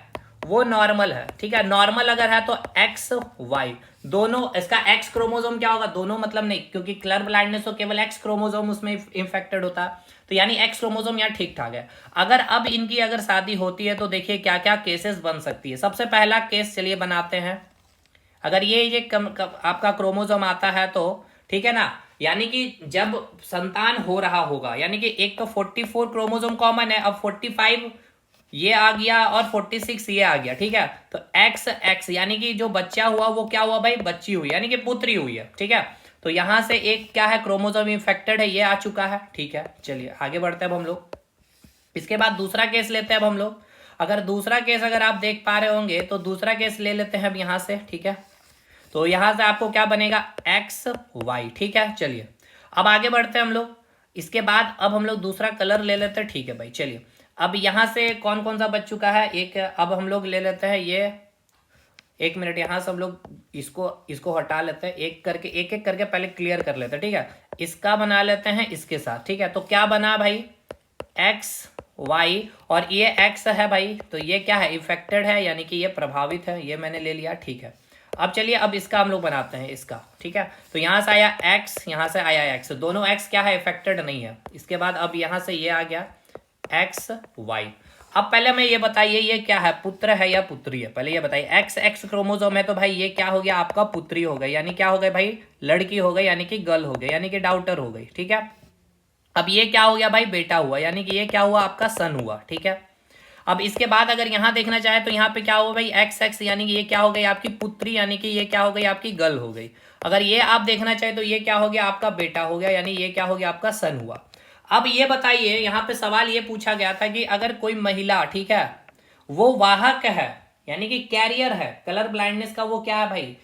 वो नॉर्मल है, ठीक है। नॉर्मल अगर है तो एक्स वाई दोनों, इसका एक्स क्रोमोसोम क्या होगा, दोनों मतलब नहीं, क्योंकि कलर ब्लाइंडनेस तो केवल एक्स क्रोमोसोम उसमें इन्फेक्टेड होता है, तो यानी एक्स क्रोमोसोम यहाँ ठीक ठाक है। अगर अब इनकी अगर शादी होती है तो देखिए क्या क्या केसेस बन सकती है। सबसे पहला केस चलिए बनाते हैं। अगर ये आपका क्रोमोसोम आता है तो ठीक है ना, यानी कि जब संतान हो रहा होगा, यानी कि एक तो 44 क्रोमोसोम कॉमन है, अब 45 ये आ गया और 46 ये आ गया, ठीक है। तो एक्स एक्स यानी कि जो बच्चा हुआ वो क्या हुआ भाई, बच्ची हुई, यानी कि पुत्री हुई है, ठीक है। तो यहां से एक क्या है, क्रोमोसोम इन्फेक्टेड है, ये आ चुका है, ठीक है। चलिए आगे बढ़ते हैं अब हम लोग। इसके बाद दूसरा केस लेते हैं अब हम लोग। अगर दूसरा केस अगर आप देख पा रहे होंगे तो दूसरा केस ले लेते हैं अब यहाँ से, ठीक है। तो यहाँ से आपको क्या बनेगा, एक्स वाई, ठीक है। चलिए अब आगे बढ़ते हैं हम लोग। इसके बाद अब हम लोग दूसरा कलर ले लेते हैं, ठीक है भाई। चलिए अब यहाँ से कौन कौन सा बच चुका है, एक अब हम लोग ले लेते हैं ये, एक मिनट यहाँ से हम लोग इसको हटा लेते हैं, एक एक करके पहले क्लियर कर लेते हैं, ठीक है। इसका बना लेते हैं इसके साथ, ठीक है। तो क्या बना भाई, एक्स वाई, और ये एक्स है भाई, तो ये क्या है, इफेक्टेड है, यानी कि ये प्रभावित है, ये मैंने ले लिया, ठीक है। अब चलिए अब इसका हम लोग बनाते हैं इसका, ठीक है। तो यहाँ से आया एक्स, यहाँ से आया एक्स, दोनों एक्स क्या है, इफेक्टेड नहीं है। इसके बाद अब यहाँ से ये आ गया एक्स वाई। अब पहले मैं ये बताइए ये क्या है, पुत्र है या पुत्री है, पहले ये बताइए। एक्स एक्स क्रोमोसोम है तो भाई ये क्या हो गया, आपका पुत्री हो गई, यानी क्या हो गई भाई, लड़की हो गई, यानी कि गर्ल हो गई, यानी कि डाउटर हो गई, ठीक है। अब ये क्या हो गया भाई, बेटा हुआ, यानी कि ये क्या हुआ, आपका सन हुआ, ठीक है। अब इसके बाद अगर यहाँ देखना चाहे तो यहाँ पे क्या हुआ भाई, एक्स एक्स, यानी कि ये क्या हो गई, आपकी पुत्री, यानी कि ये क्या हो गई, आपकी गर्ल हो गई। अगर ये आप देखना चाहे तो ये क्या हो गया, आपका बेटा हो गया, यानी ये क्या हो गया, आपका सन हुआ। अब ये बताइए, यहाँ पे सवाल ये पूछा गया था कि अगर कोई महिला, ठीक है, वो वाहक है, यानी कि कैरियर है, कलर ब्लाइंडनेस का वो क्या है भाई,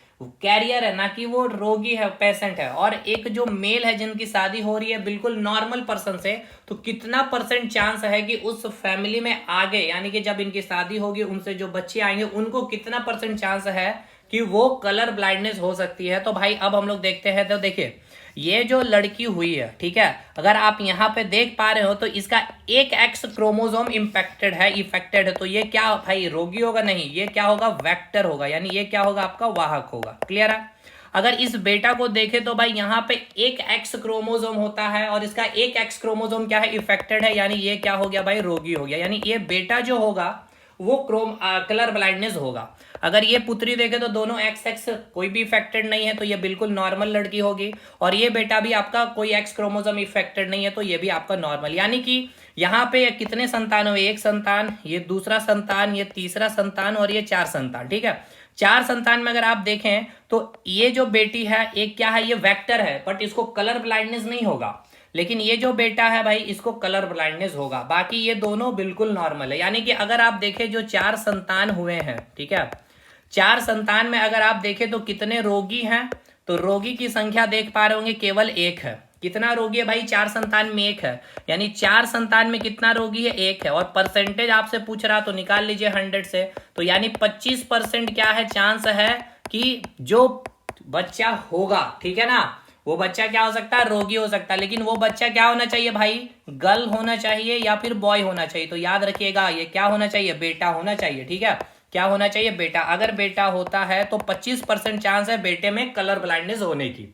कैरियर है, ना कि वो रोगी है, पेशेंट है, और एक जो मेल है जिनकी शादी हो रही है बिल्कुल नॉर्मल पर्सन से, तो कितना परसेंट चांस है कि उस फैमिली में आगे, यानी कि जब इनकी शादी होगी उनसे जो बच्चे आएंगे उनको कितना परसेंट चांस है कि वो कलर ब्लाइंडनेस हो सकती है। तो भाई अब हम लोग देखते हैं, तो देखिए ये जो लड़की हुई है, ठीक है, अगर आप यहाँ पे देख पा रहे हो तो इसका एक एक्स क्रोमोसोम इम्पैक्टेड है, इफेक्टेड है, तो ये क्या भाई, रोगी होगा नहीं, ये क्या होगा, वेक्टर होगा, यानी ये क्या होगा, आपका वाहक होगा। क्लियर है। अगर इस बेटा को देखे तो भाई यहाँ पे एक एक्स क्रोमोसोम होता है और इसका एक एक्स क्रोमोसोम क्या है, इफेक्टेड है, यानी ये क्या हो गया भाई, रोगी हो गया, यानी ये बेटा जो होगा वो कलर ब्लाइंडनेस होगा। अगर ये पुत्री देखे तो दोनों एक्स एक्स कोई भी इफेक्टेड नहीं है, तो ये बिल्कुल नॉर्मल लड़की होगी, और ये बेटा भी आपका कोई एक्स क्रोमोसोम इफेक्टेड नहीं है, तो ये भी आपका नॉर्मल। यानी कि यहाँ पे कितने संतान हुए, एक संतान, ये दूसरा संतान, ये तीसरा संतान, और ये 4 संतान, ठीक है। 4 संतान में अगर आप देखें तो ये जो बेटी है एक क्या है, ये वेक्टर है, बट इसको कलर ब्लाइंडनेस नहीं होगा, लेकिन ये जो बेटा है भाई इसको कलर ब्लाइंडनेस होगा। बाकी ये दोनों बिल्कुल नॉर्मल है। यानी कि अगर आप देखें जो 4 संतान हुए हैं, ठीक है, 4 संतान में अगर आप देखें तो कितने रोगी हैं, तो रोगी की संख्या देख पा रहे होंगे केवल 1 है। कितना रोगी है भाई, 4 संतान में 1 है, यानी 4 संतान में कितना रोगी है, 1 है। और परसेंटेज आपसे पूछ रहा तो निकाल लीजिए 100 से, तो यानी 25% क्या है, चांस है कि जो बच्चा होगा, ठीक है ना, वो बच्चा क्या हो सकता है, रोगी हो सकता है। लेकिन वो बच्चा क्या होना चाहिए भाई, गर्ल होना चाहिए या फिर बॉय होना चाहिए। तो याद रखिएगा ये क्या होना चाहिए, बेटा होना चाहिए, ठीक है। क्या होना चाहिए, बेटा। अगर बेटा होता है तो 25% चांस है बेटे में कलर ब्लाइंडनेस होने की।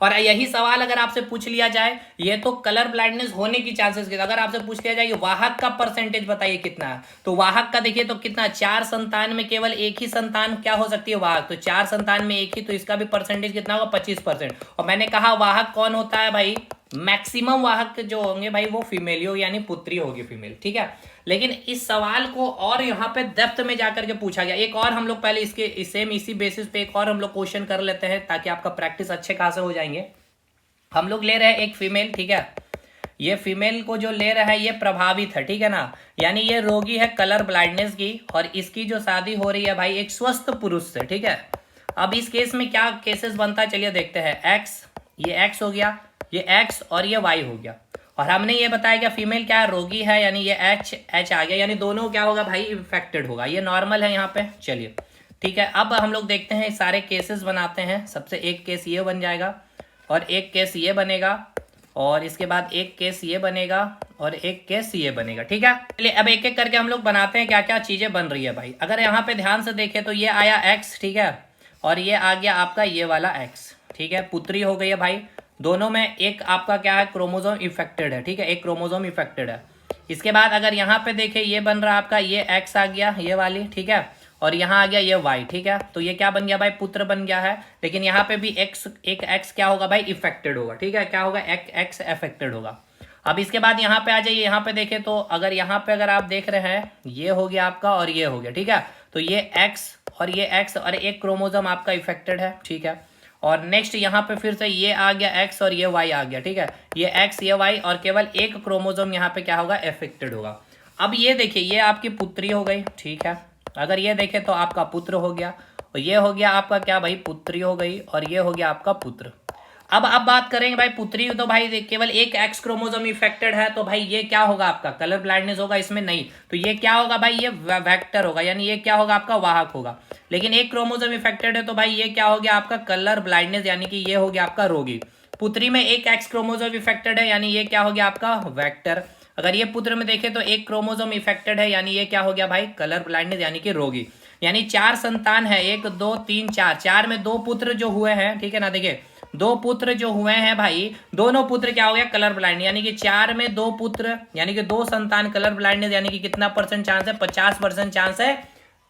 और यही सवाल अगर आपसे पूछ लिया जाए, ये तो कलर ब्लाइंडनेस होने की चांसेस के, अगर आपसे पूछ लिया जाए कि वाहक का परसेंटेज बताइए कितना है, तो वाहक का देखिए तो कितना, 4 संतान में केवल एक ही संतान क्या हो सकती है, वाहक। तो 4 संतान में एक ही, तो इसका भी परसेंटेज कितना होगा, 25%। और मैंने कहा वाहक कौन होता है भाई, मैक्सिमम वाहक जो होंगे भाई वो फीमेल ही होगी, यानी पुत्री होगी, फीमेल, ठीक है। लेकिन इस सवाल को और यहाँ पे डेप्थ में जाकर के पूछा गया। एक और हम लोग पहले इसके सेम इसी बेसिस पे एक और हम लोग क्वेश्चन कर लेते हैं ताकि आपका प्रैक्टिस अच्छे खासे हो जाएंगे। हम लोग ले रहे हैं एक फीमेल, ठीक है, ये फीमेल को जो ले रहा है ये प्रभावित है, ठीक है ना, यानी ये रोगी है कलर ब्लाइंडनेस की, और इसकी जो शादी हो रही है भाई एक स्वस्थ पुरुष से, ठीक है। अब इस केस में क्या केसेस बनता है, चलिए देखते हैं। एक्स, ये एक्स हो गया, ये एक्स और ये वाई हो गया, और हमने ये बताया कि फीमेल क्या है, रोगी है, यानी ये एच एच आ गया, यानी दोनों क्या होगा भाई, इन्फेक्टेड होगा, ये नॉर्मल है यहाँ पे। चलिए ठीक है, अब हम लोग देखते हैं सारे केसेस बनाते हैं। सबसे एक केस ये बन जाएगा, और एक केस ये बनेगा, और इसके बाद एक केस ये बनेगा, और एक केस ये बनेगा, ठीक है। चलिए अब एक एक करके हम लोग बनाते हैं क्या क्या चीजें बन रही है भाई। अगर यहाँ पे ध्यान से देखें तो ये आया एक्स, ठीक है, और ये आ गया आपका ये वाला एक्स, ठीक है, पुत्री हो गई है भाई। दोनों में एक आपका क्या है, क्रोमोसोम इफेक्टेड है, ठीक है, एक क्रोमोसोम इफेक्टेड है। इसके बाद अगर यहाँ पे देखें ये बन रहा आपका ये एक्स आ गया, ये वाली, ठीक है, और यहाँ आ गया ये वाई, ठीक है। तो ये क्या बन गया भाई, पुत्र बन गया है। लेकिन यहाँ पे भी एक्स, एक एक्स क्या होगा भाई, इफेक्टेड होगा, ठीक है, क्या होगा, एक्स अफेक्टेड होगा। अब इसके बाद यहाँ पे आ जाइए, यहाँ पे देखें तो अगर यहाँ पे अगर आप देख रहे हैं ये हो गया आपका और ये हो गया, ठीक है। तो ये एक्स और ये एक्स और एक क्रोमोसोम आपका इफेक्टेड है, ठीक है। और नेक्स्ट यहाँ पे फिर से ये आ गया एक्स और ये वाई आ गया, ठीक है, ये एक्स ये वाई, और केवल एक क्रोमोजोम यहाँ पे क्या होगा, एफेक्टेड होगा। अब ये देखिए ये आपकी पुत्री हो गई, ठीक है, अगर ये देखें तो आपका पुत्र हो गया, और ये हो गया आपका क्या भाई, पुत्री हो गई, और ये हो गया आपका पुत्र। अब बात करेंगे भाई पुत्री, तो भाई केवल एक एक्स क्रोमोसोम इफेक्टेड है, तो भाई ये क्या होगा, आपका कलर ब्लाइंडनेस होगा इसमें नहीं, तो ये क्या होगा भाई, ये वेक्टर होगा, यानी ये क्या होगा, आपका वाहक होगा। लेकिन एक क्रोमोसोम इफेक्टेड है तो भाई ये क्या हो गया, आपका कलर ब्लाइंडनेस, यानी कि ये हो गया आपका रोगी। पुत्री में एक एक्स क्रोमोसोम इफेक्टेड है, यानी ये क्या हो गया आपका वेक्टर। अगर ये पुत्र में देखें तो एक क्रोमोसोम इफेक्टेड है, यानी ये क्या हो गया भाई, कलर ब्लाइंडनेस, यानी कि रोगी। यानी 4 संतान है, 1 2 3 4, 4 में 2 पुत्र जो हुए हैं, ठीक है ना, देखिए 2 पुत्र जो हुए हैं भाई, दोनों पुत्र क्या हो गया, कलर ब्लाइंड, यानी कि 4 में 2 पुत्र, यानी कि 2 संतान कलर ब्लाइंडनेस, यानी कि कितना परसेंट चांस है, 50% चांस है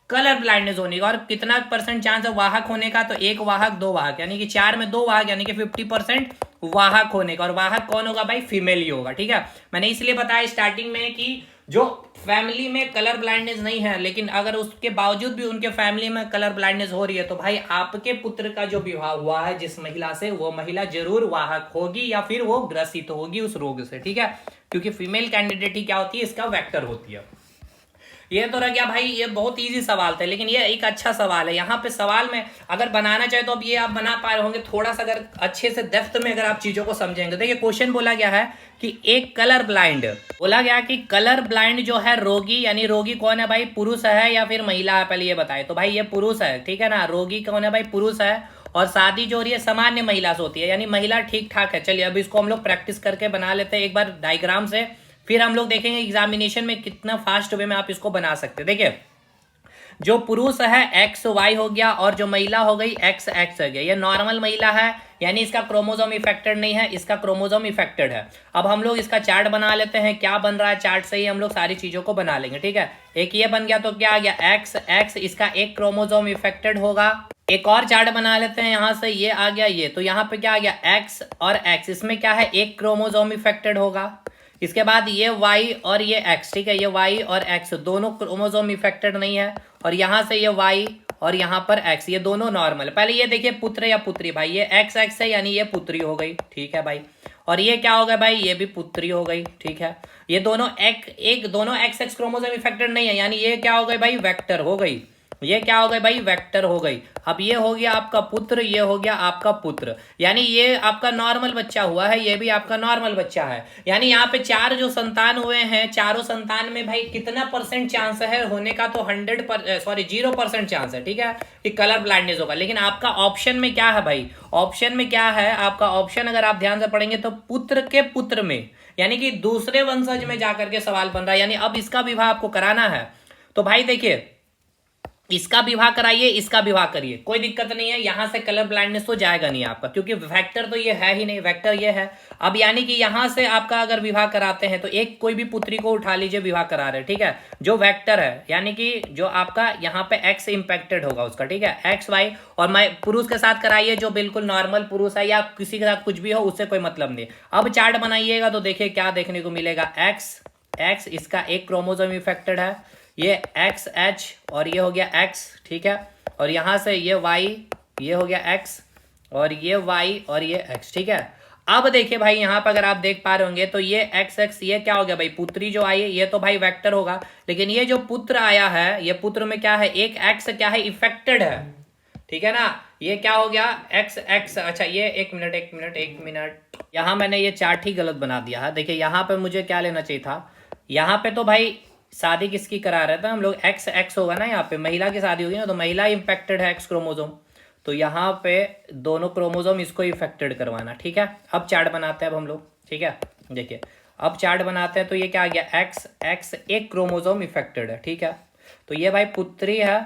कलर ब्लाइंडनेस होने का। और कितना परसेंट चांस है वाहक होने का, तो 1 वाहक 2 वाहक, यानी कि 4 में 2 वाहक, यानी कि 50% वाहक होने का। और वाहक कौन होगा भाई, फीमेल ही होगा, ठीक है। मैंने इसलिए बताया स्टार्टिंग में कि जो फैमिली में कलर ब्लाइंडनेस नहीं है, लेकिन अगर उसके बावजूद भी उनके फैमिली में कलर ब्लाइंडनेस हो रही है, तो भाई आपके पुत्र का जो विवाह हुआ है जिस महिला से, वो महिला जरूर वाहक होगी या फिर वो ग्रसित होगी उस रोग से, ठीक है, क्योंकि फीमेल कैंडिडेट ही क्या होती है, इसका वेक्टर होती है। ये तो रह गया भाई, ये बहुत इजी सवाल था, लेकिन ये एक अच्छा सवाल है। यहाँ पे सवाल में अगर बनाना चाहे तो अब ये आप बना पा रहे होंगे, थोड़ा सा अगर अच्छे से डेप्थ में अगर आप चीजों को समझेंगे। देखिए क्वेश्चन बोला गया है कि एक कलर ब्लाइंड, बोला गया कि कलर ब्लाइंड जो है रोगी, यानी रोगी कौन है भाई, पुरुष है या फिर महिला है, पहले ये बताए। तो भाई ये पुरुष है, ठीक है ना, रोगी कौन है भाई, पुरुष है, और शादी जो हो रही है सामान्य महिला से होती है, यानी महिला ठीक ठाक है। चलिए अब इसको हम लोग प्रैक्टिस करके बना लेते हैं एक बार डायग्राम से, फिर हम लोग देखेंगे एग्जामिनेशन में कितना फास्ट वे में आप इसको बना सकते हैं। देखिए जो पुरुष है एक्स वाई हो गया, और जो महिला हो गई एक्स एक्स हो गया, ये नॉर्मल महिला है, यानी इसका क्रोमोसोम इफेक्टेड नहीं है, इसका क्रोमोसोम इफेक्टेड है। अब हम लोग इसका चार्ट बना लेते हैं, क्या बन रहा है चार्ट से ही हम लोग सारी चीजों को बना लेंगे, ठीक है। एक ये बन गया, तो क्या आ गया एक्स एक्स, इसका एक क्रोमोसोम इफेक्टेड होगा। एक और चार्ट बना लेते हैं यहां से, ये आ गया ये, तो यहाँ पे क्या आ गया एक्स और एक्स, इसमें क्या है, एक क्रोमोसोम इफेक्टेड होगा। इसके बाद ये y और ये x, ठीक है, ये y और x दोनों क्रोमोसोम इफेक्टेड नहीं है, और यहां से ये y और यहां पर x, ये दोनों नॉर्मल। पहले ये देखिए पुत्र या पुत्री, भाई ये x x है, यानी ये पुत्री हो गई, ठीक है भाई, और ये क्या हो गया भाई, ये भी पुत्री हो गई, ठीक है। ये दोनों दोनों एक्स एक्स क्रोमोसोम इफेक्टेड नहीं है, यानी ये क्या हो गई भाई, वेक्टर हो गई, ये क्या हो गई भाई, वेक्टर हो गई। अब ये हो गया आपका पुत्र, ये हो गया आपका पुत्र, यानी ये आपका नॉर्मल बच्चा हुआ है, ये भी आपका नॉर्मल बच्चा है। यानी यहाँ पे 4 जो संतान हुए हैं, चारों संतान में भाई कितना परसेंट चांस है होने का, तो 0% चांस है, ठीक है, कि कलर ब्लाइंडनेस होगा। लेकिन आपका ऑप्शन में क्या है भाई, ऑप्शन में क्या है आपका ऑप्शन, अगर आप ध्यान से पढ़ेंगे तो पुत्र के पुत्र में, यानी कि दूसरे वंशज में जाकर के सवाल बन रहा है। यानी अब इसका विवाह आपको कराना है, तो भाई देखिए इसका विवाह कराइए, इसका विवाह करिए, कोई दिक्कत नहीं है, यहां से कलर ब्लाइंडनेस तो जाएगा नहीं आपका, क्योंकि वेक्टर तो ये है ही नहीं, वेक्टर ये है। अब यानी कि यहां से आपका अगर विवाह कराते हैं तो एक कोई भी पुत्री को उठा लीजिए, विवाह करा रहे, ठीक है, जो वेक्टर है, यानी कि जो आपका यहाँ पे एक्स इंपैक्टेड होगा उसका, ठीक है, एक्स वाई, और मैं पुरुष के साथ कराइए जो बिल्कुल नॉर्मल पुरुष है, या किसी के साथ कुछ भी हो, उससे कोई मतलब नहीं। अब चार्ट बनाइएगा तो देखिए क्या देखने को मिलेगा, एक्स एक्स, इसका एक क्रोमोसोम इफेक्टेड है, ये एक्स एच, और ये हो गया एक्स, ठीक है, और यहां से ये वाई, ये हो गया एक्स, और ये वाई और ये एक्स, ठीक है। अब देखिए भाई यहाँ पर अगर आप देख पा रहे होंगे तो ये एक्स एक्स, ये क्या हो गया भाई, पुत्री जो आई है, ये तो भाई वेक्टर होगा, लेकिन ये जो पुत्र आया है, ये पुत्र में क्या है, एक एक्स क्या है, इफेक्टेड है, ठीक है ना, ये क्या हो गया एक्स एक्स। अच्छा ये एक मिनट, यहाँ मैंने ये चार्ट ही गलत बना दिया है। देखिए यहाँ पे मुझे क्या लेना चाहिए था, यहाँ पे तो भाई शादी किसकी करा रहे थे हम लोग, एक्स एक्स होगा ना, यहाँ पे महिला की शादी होगी ना, तो महिला इम्पैक्टेड है एक्स क्रोमोसोम, तो यहाँ पे दोनों क्रोमोसोम इसको इफेक्टेड करवाना, ठीक है। अब चार्ट बनाते हैं अब हम लोग, ठीक है, देखिए अब चार्ट बनाते हैं, तो ये क्या आ गया एक्स एक्स, एक क्रोमोसोम इफेक्टेड है, ठीक है, तो ये भाई पुत्री है,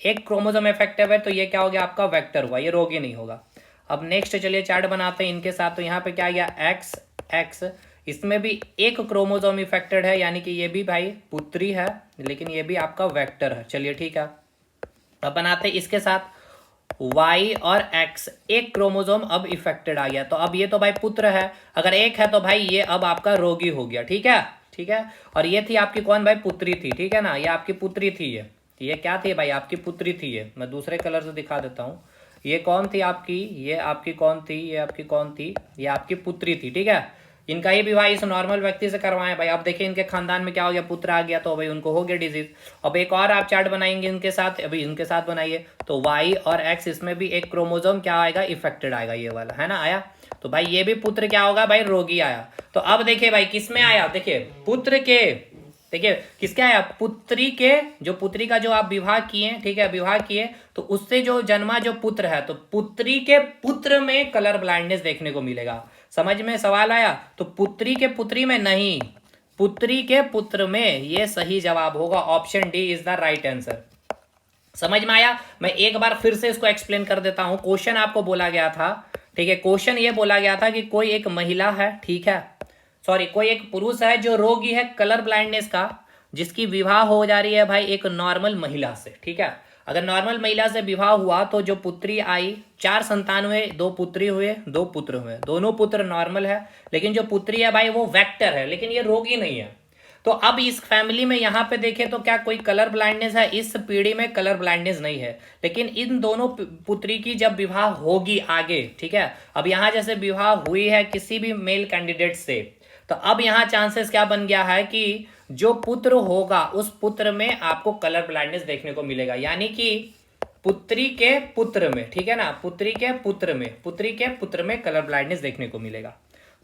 एक क्रोमोसोम इफेक्टिव है, तो ये क्या हो गया आपका वेक्टर हुआ, ये रोगी नहीं होगा। अब नेक्स्ट चलिए चार्ट बनाते हैं इनके साथ, तो यहाँ पे क्या आ गया एक्स एक्स, इसमें भी एक क्रोमोसोम इफेक्टेड है, यानी कि ये भी भाई पुत्री है, लेकिन ये भी आपका वेक्टर है। चलिए ठीक है, अब बनाते हैं इसके साथ y और x, एक क्रोमोसोम अब इफेक्टेड आ गया, तो अब ये तो भाई पुत्र है, अगर एक है तो भाई ये अब आपका रोगी हो गया, ठीक है, ठीक है। और ये थी आपकी कौन भाई, पुत्री थी, ठीक है ना, ये आपकी पुत्री थी, ये क्या थी भाई, आपकी पुत्री थी। ये मैं दूसरे कलर से दिखा देता हूँ, ये कौन थी आपकी, ये आपकी कौन थी, ये आपकी कौन थी, ये आपकी पुत्री थी, ठीक है। इनका ये विवाह इस नॉर्मल व्यक्ति से करवाएं भाई। अब देखिए इनके खानदान में क्या हो गया, पुत्र आ गया तो भाई उनको हो गया डिजीज। अब एक और आप चार्ट बनाएंगे इनके साथ, अभी इनके साथ बनाइए तो वाई और एक्स, इसमें भी एक क्रोमोजोम क्या आएगा, इफेक्टेड आएगा, ये वाला है ना, आया। तो भाई ये भी पुत्र क्या होगा भाई, रोगी आया। तो अब देखिए भाई किसमें आया, देखिए पुत्र के, देखिए किसके आया, पुत्री के, जो पुत्री का जो आप विवाह किए, ठीक है, विवाह किए तो उससे जो जन्मा जो पुत्र है, तो पुत्री के पुत्र में कलर ब्लाइंडनेस देखने को मिलेगा। समझ में सवाल आया। तो पुत्री के पुत्री में नहीं, पुत्री के पुत्र में, ये सही जवाब होगा, option D is the right answer. समझ में आया। मैं एक बार फिर से इसको एक्सप्लेन कर देता हूं। क्वेश्चन आपको बोला गया था, ठीक है, क्वेश्चन ये बोला गया था कि कोई एक महिला है, ठीक है, सॉरी कोई एक पुरुष है जो रोगी है कलर ब्लाइंडनेस का, जिसकी विवाह हो जा रही है भाई एक नॉर्मल महिला से, ठीक है। अगर नॉर्मल महिला से विवाह हुआ तो जो पुत्री आई, 4 संतान हुए, 2 पुत्री हुए, 2 पुत्र हुए, दोनों पुत्र नॉर्मल है, लेकिन जो पुत्री है भाई वो वेक्टर है, लेकिन ये रोगी नहीं है। तो अब इस फैमिली में यहाँ पे देखें तो क्या कोई कलर ब्लाइंडनेस है, इस पीढ़ी में कलर ब्लाइंडनेस नहीं है, लेकिन इन दोनों पुत्री की जब विवाह होगी आगे, ठीक है, अब यहाँ जैसे विवाह हुई है किसी भी मेल कैंडिडेट से, तो अब यहाँ चांसेस क्या बन गया है कि जो पुत्र होगा उस पुत्र में आपको कलर ब्लाइंडनेस देखने को मिलेगा, यानी कि पुत्री के पुत्र में, ठीक है ना, पुत्री के पुत्र में, पुत्री के पुत्र में कलर ब्लाइंडनेस देखने को मिलेगा।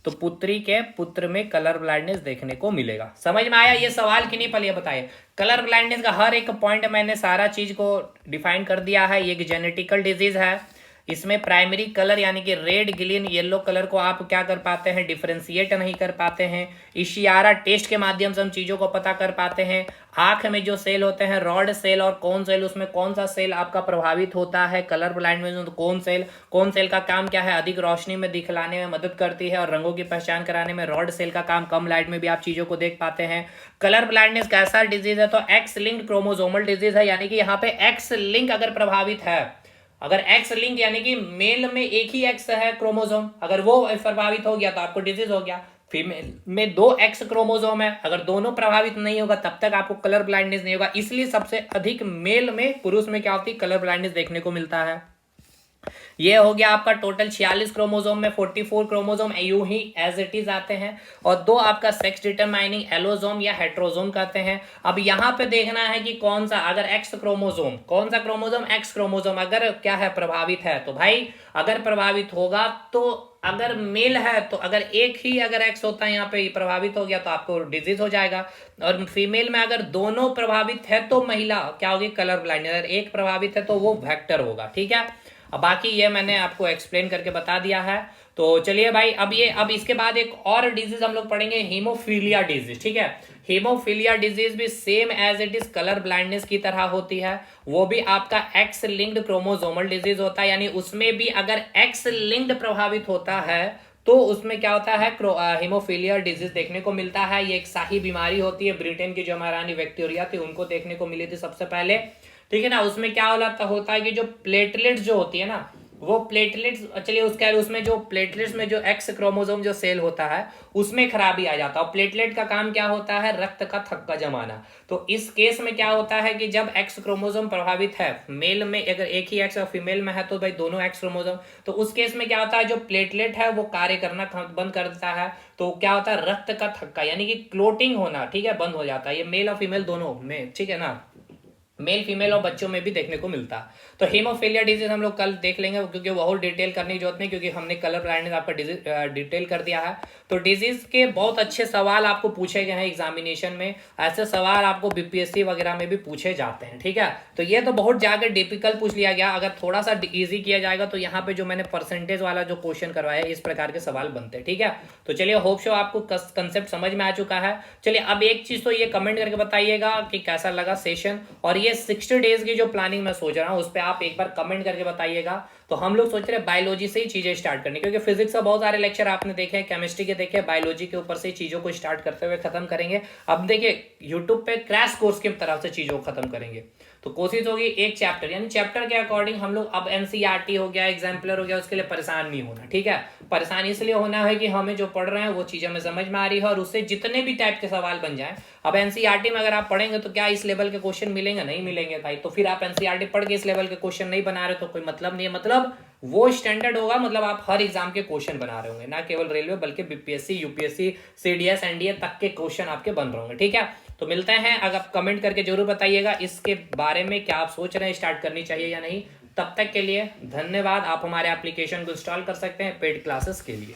तो पुत्री के पुत्र में कलर ब्लाइंडनेस देखने को मिलेगा। समझ में आया। ये सवाल की नहीं, पहले ये बताइए, कलर ब्लाइंडनेस का हर एक पॉइंट मैंने सारा चीज को डिफाइन कर दिया है। ये एक जेनेटिकल डिजीज है, इसमें प्राइमरी कलर यानी कि रेड, ग्रीन, येलो कलर को आप क्या कर पाते हैं, डिफरेंशिएट नहीं कर पाते हैं। इशियारा टेस्ट के माध्यम से हम चीज़ों को पता कर पाते हैं। आंख में जो सेल होते हैं, रॉड सेल और कौन सेल, उसमें कौन सा सेल आपका प्रभावित होता है कलर ब्लाइंड में, तो कौन सेल का काम क्या है, अधिक रोशनी में दिखलाने में मदद करती है और रंगों की पहचान कराने में। रॉड सेल का काम, कम लाइट में भी आप चीज़ों को देख पाते हैं। कलर ब्लाइंडनेस कैसा डिजीज है, तो एक्स लिंक्ड क्रोमोसोमल डिजीज है, यानी कि यहाँ पे एक्स लिंक अगर प्रभावित है, अगर एक्स लिंक यानी कि मेल में एक ही एक्स है क्रोमोसोम, अगर वो प्रभावित हो गया तो आपको डिजीज हो गया। फीमेल में 2 एक्स क्रोमोसोम है, अगर दोनों प्रभावित नहीं होगा तब तक आपको कलर ब्लाइंडनेस नहीं होगा। इसलिए सबसे अधिक मेल में, पुरुष में क्या होती है, कलर ब्लाइंडनेस देखने को मिलता है। ये हो गया आपका टोटल 46 क्रोमोसोम में 44 क्रोमोसोम यूं ही एज इट इज आते हैं, और 2 आपका सेक्स डिटरमाइनिंग एलोसोम या हेट्रोसोम कहते हैं। अब यहाँ पे देखना है कि कौन सा, अगर एक्स क्रोमोसोम, कौन सा क्रोमोसोम, एक्स क्रोमोसोम अगर क्या है, प्रभावित है, तो भाई अगर प्रभावित होगा तो अगर मेल है तो अगर एक ही अगर एक्स होता है यहाँ पे प्रभावित हो गया तो आपको डिजीज हो जाएगा, और फीमेल में अगर दोनों प्रभावित है तो महिला क्या होगी, कलर ब्लाइंड। अगर एक प्रभावित है तो वो वेक्टर होगा, ठीक है। अब बाकी ये मैंने आपको एक्सप्लेन करके बता दिया है। तो चलिए भाई, अब इसके बाद एक और डिजीज हम लोग पढ़ेंगे, हीमोफीलिया डिजीज, ठीक है। हीमोफीलिया डिजीज भी same as it is colour blindness की तरह होती है, वो भी आपका एक्स लिंक्ड क्रोमोसोमल डिजीज होता है, यानी उसमें भी अगर एक्स लिंक्ड प्रभावित होता है तो उसमें क्या होता है, हीमोफीलिया डिजीज देखने को मिलता है। ये एक शाही बीमारी होती है, ब्रिटेन की जो महारानी विक्टोरिया थी उनको देखने को मिली थी सबसे पहले, ठीक है ना। उसमें क्या होता है कि जो प्लेटलेट्स जो होती है ना, वो प्लेटलेट्स, चलिए उसमें जो प्लेटलेट्स में जो एक्स क्रोमोसोम जो सेल होता है उसमें खराबी आ जाता है, और प्लेटलेट का काम क्या होता है, रक्त का थक्का जमाना। तो इस केस में क्या होता है कि जब एक्स क्रोमोसोम प्रभावित है, मेल में अगर एक ही एक्स और फीमेल में है तो भाई दोनों एक्स क्रोमोसोम, तो उस केस में क्या होता है, जो प्लेटलेट है वो कार्य करना बंद कर देता है, तो क्या होता है, रक्त का थक्का यानी कि क्लोटिंग होना, ठीक है, बंद हो जाता है। ये मेल और फीमेल दोनों में, ठीक है ना, मेल फीमेल और बच्चों में भी देखने को मिलता। तो हीमोफीलिया डिजीज हम लोग कल देख लेंगे, क्योंकि बहुत डिटेल करने की जरूरत नहीं, क्योंकि हमने कलर ब्लाइंडनेस आपका डिटेल कर दिया है। तो डिजीज के बहुत अच्छे सवाल आपको पूछे गए हैं एग्जामिनेशन में, ऐसे सवाल आपको बीपीएससी वगैरह में भी पूछे जाते हैं, ठीक है। तो ये तो बहुत ज्यादा डिफिकल्ट पूछ लिया गया, अगर थोड़ा सा ईजी किया जाएगा तो यहाँ पे जो मैंने परसेंटेज वाला जो क्वेश्चन करवाया इस प्रकार के सवाल बनते हैं, ठीक है। तो चलिए, होप शो आपको कंसेप्ट समझ में आ चुका है। चलिए, अब एक चीज तो ये कमेंट करके बताइएगा कि कैसा लगा सेशन, और ये 60 डेज की जो प्लानिंग मैं सोच रहा हूं उस पर आप एक बार कमेंट करके बताइएगा। तो हम लोग सोच रहे हैं बायोलॉजी से ही चीजें स्टार्ट करनी, क्योंकि फिजिक्स का बहुत सारे लेक्चर आपने देखे हैं, केमिस्ट्री के देखे, बायोलॉजी के ऊपर से चीजों को स्टार्ट करते हुए खत्म करेंगे। अब देखिए यूट्यूब पे क्रैश कोर्स की तरफ से चीजों को खत्म करेंगे। तो कोशिश होगी एक चैप्टर यानी चैप्टर के अकॉर्डिंग हम लोग, अब एनसीईआरटी हो गया, एग्जाम्पलर हो गया, उसके लिए परेशान नहीं होना, ठीक है। परेशान इसलिए होना है कि हमें जो पढ़ रहे हैं वो चीज़ हमें समझ में आ रही है और उससे जितने भी टाइप के सवाल बन जाए। अब एनसीईआरटी में अगर आप पढ़ेंगे तो क्या इस लेवल के क्वेश्चन मिलेंगे? नहीं मिलेंगे भाई। तो फिर आप एनसीईआरटी पढ़ के इस लेवल के क्वेश्चन नहीं बना रहे तो कोई मतलब नहीं है। मतलब वो स्टैंडर्ड होगा, मतलब आप हर एग्जाम के क्वेश्चन बना रहे होंगे, ना केवल रेलवे बल्कि बीपीएससी, यूपीएससी, सीडीएस, एनडीए तक के क्वेश्चन आपके बन रहे होंगे, ठीक है। तो मिलते हैं, अगर आप कमेंट करके जरूर बताइएगा इसके बारे में, क्या आप सोच रहे हैं स्टार्ट करनी चाहिए या नहीं। तब तक के लिए धन्यवाद। आप हमारे एप्लीकेशन को इंस्टॉल कर सकते हैं पेड क्लासेस के लिए।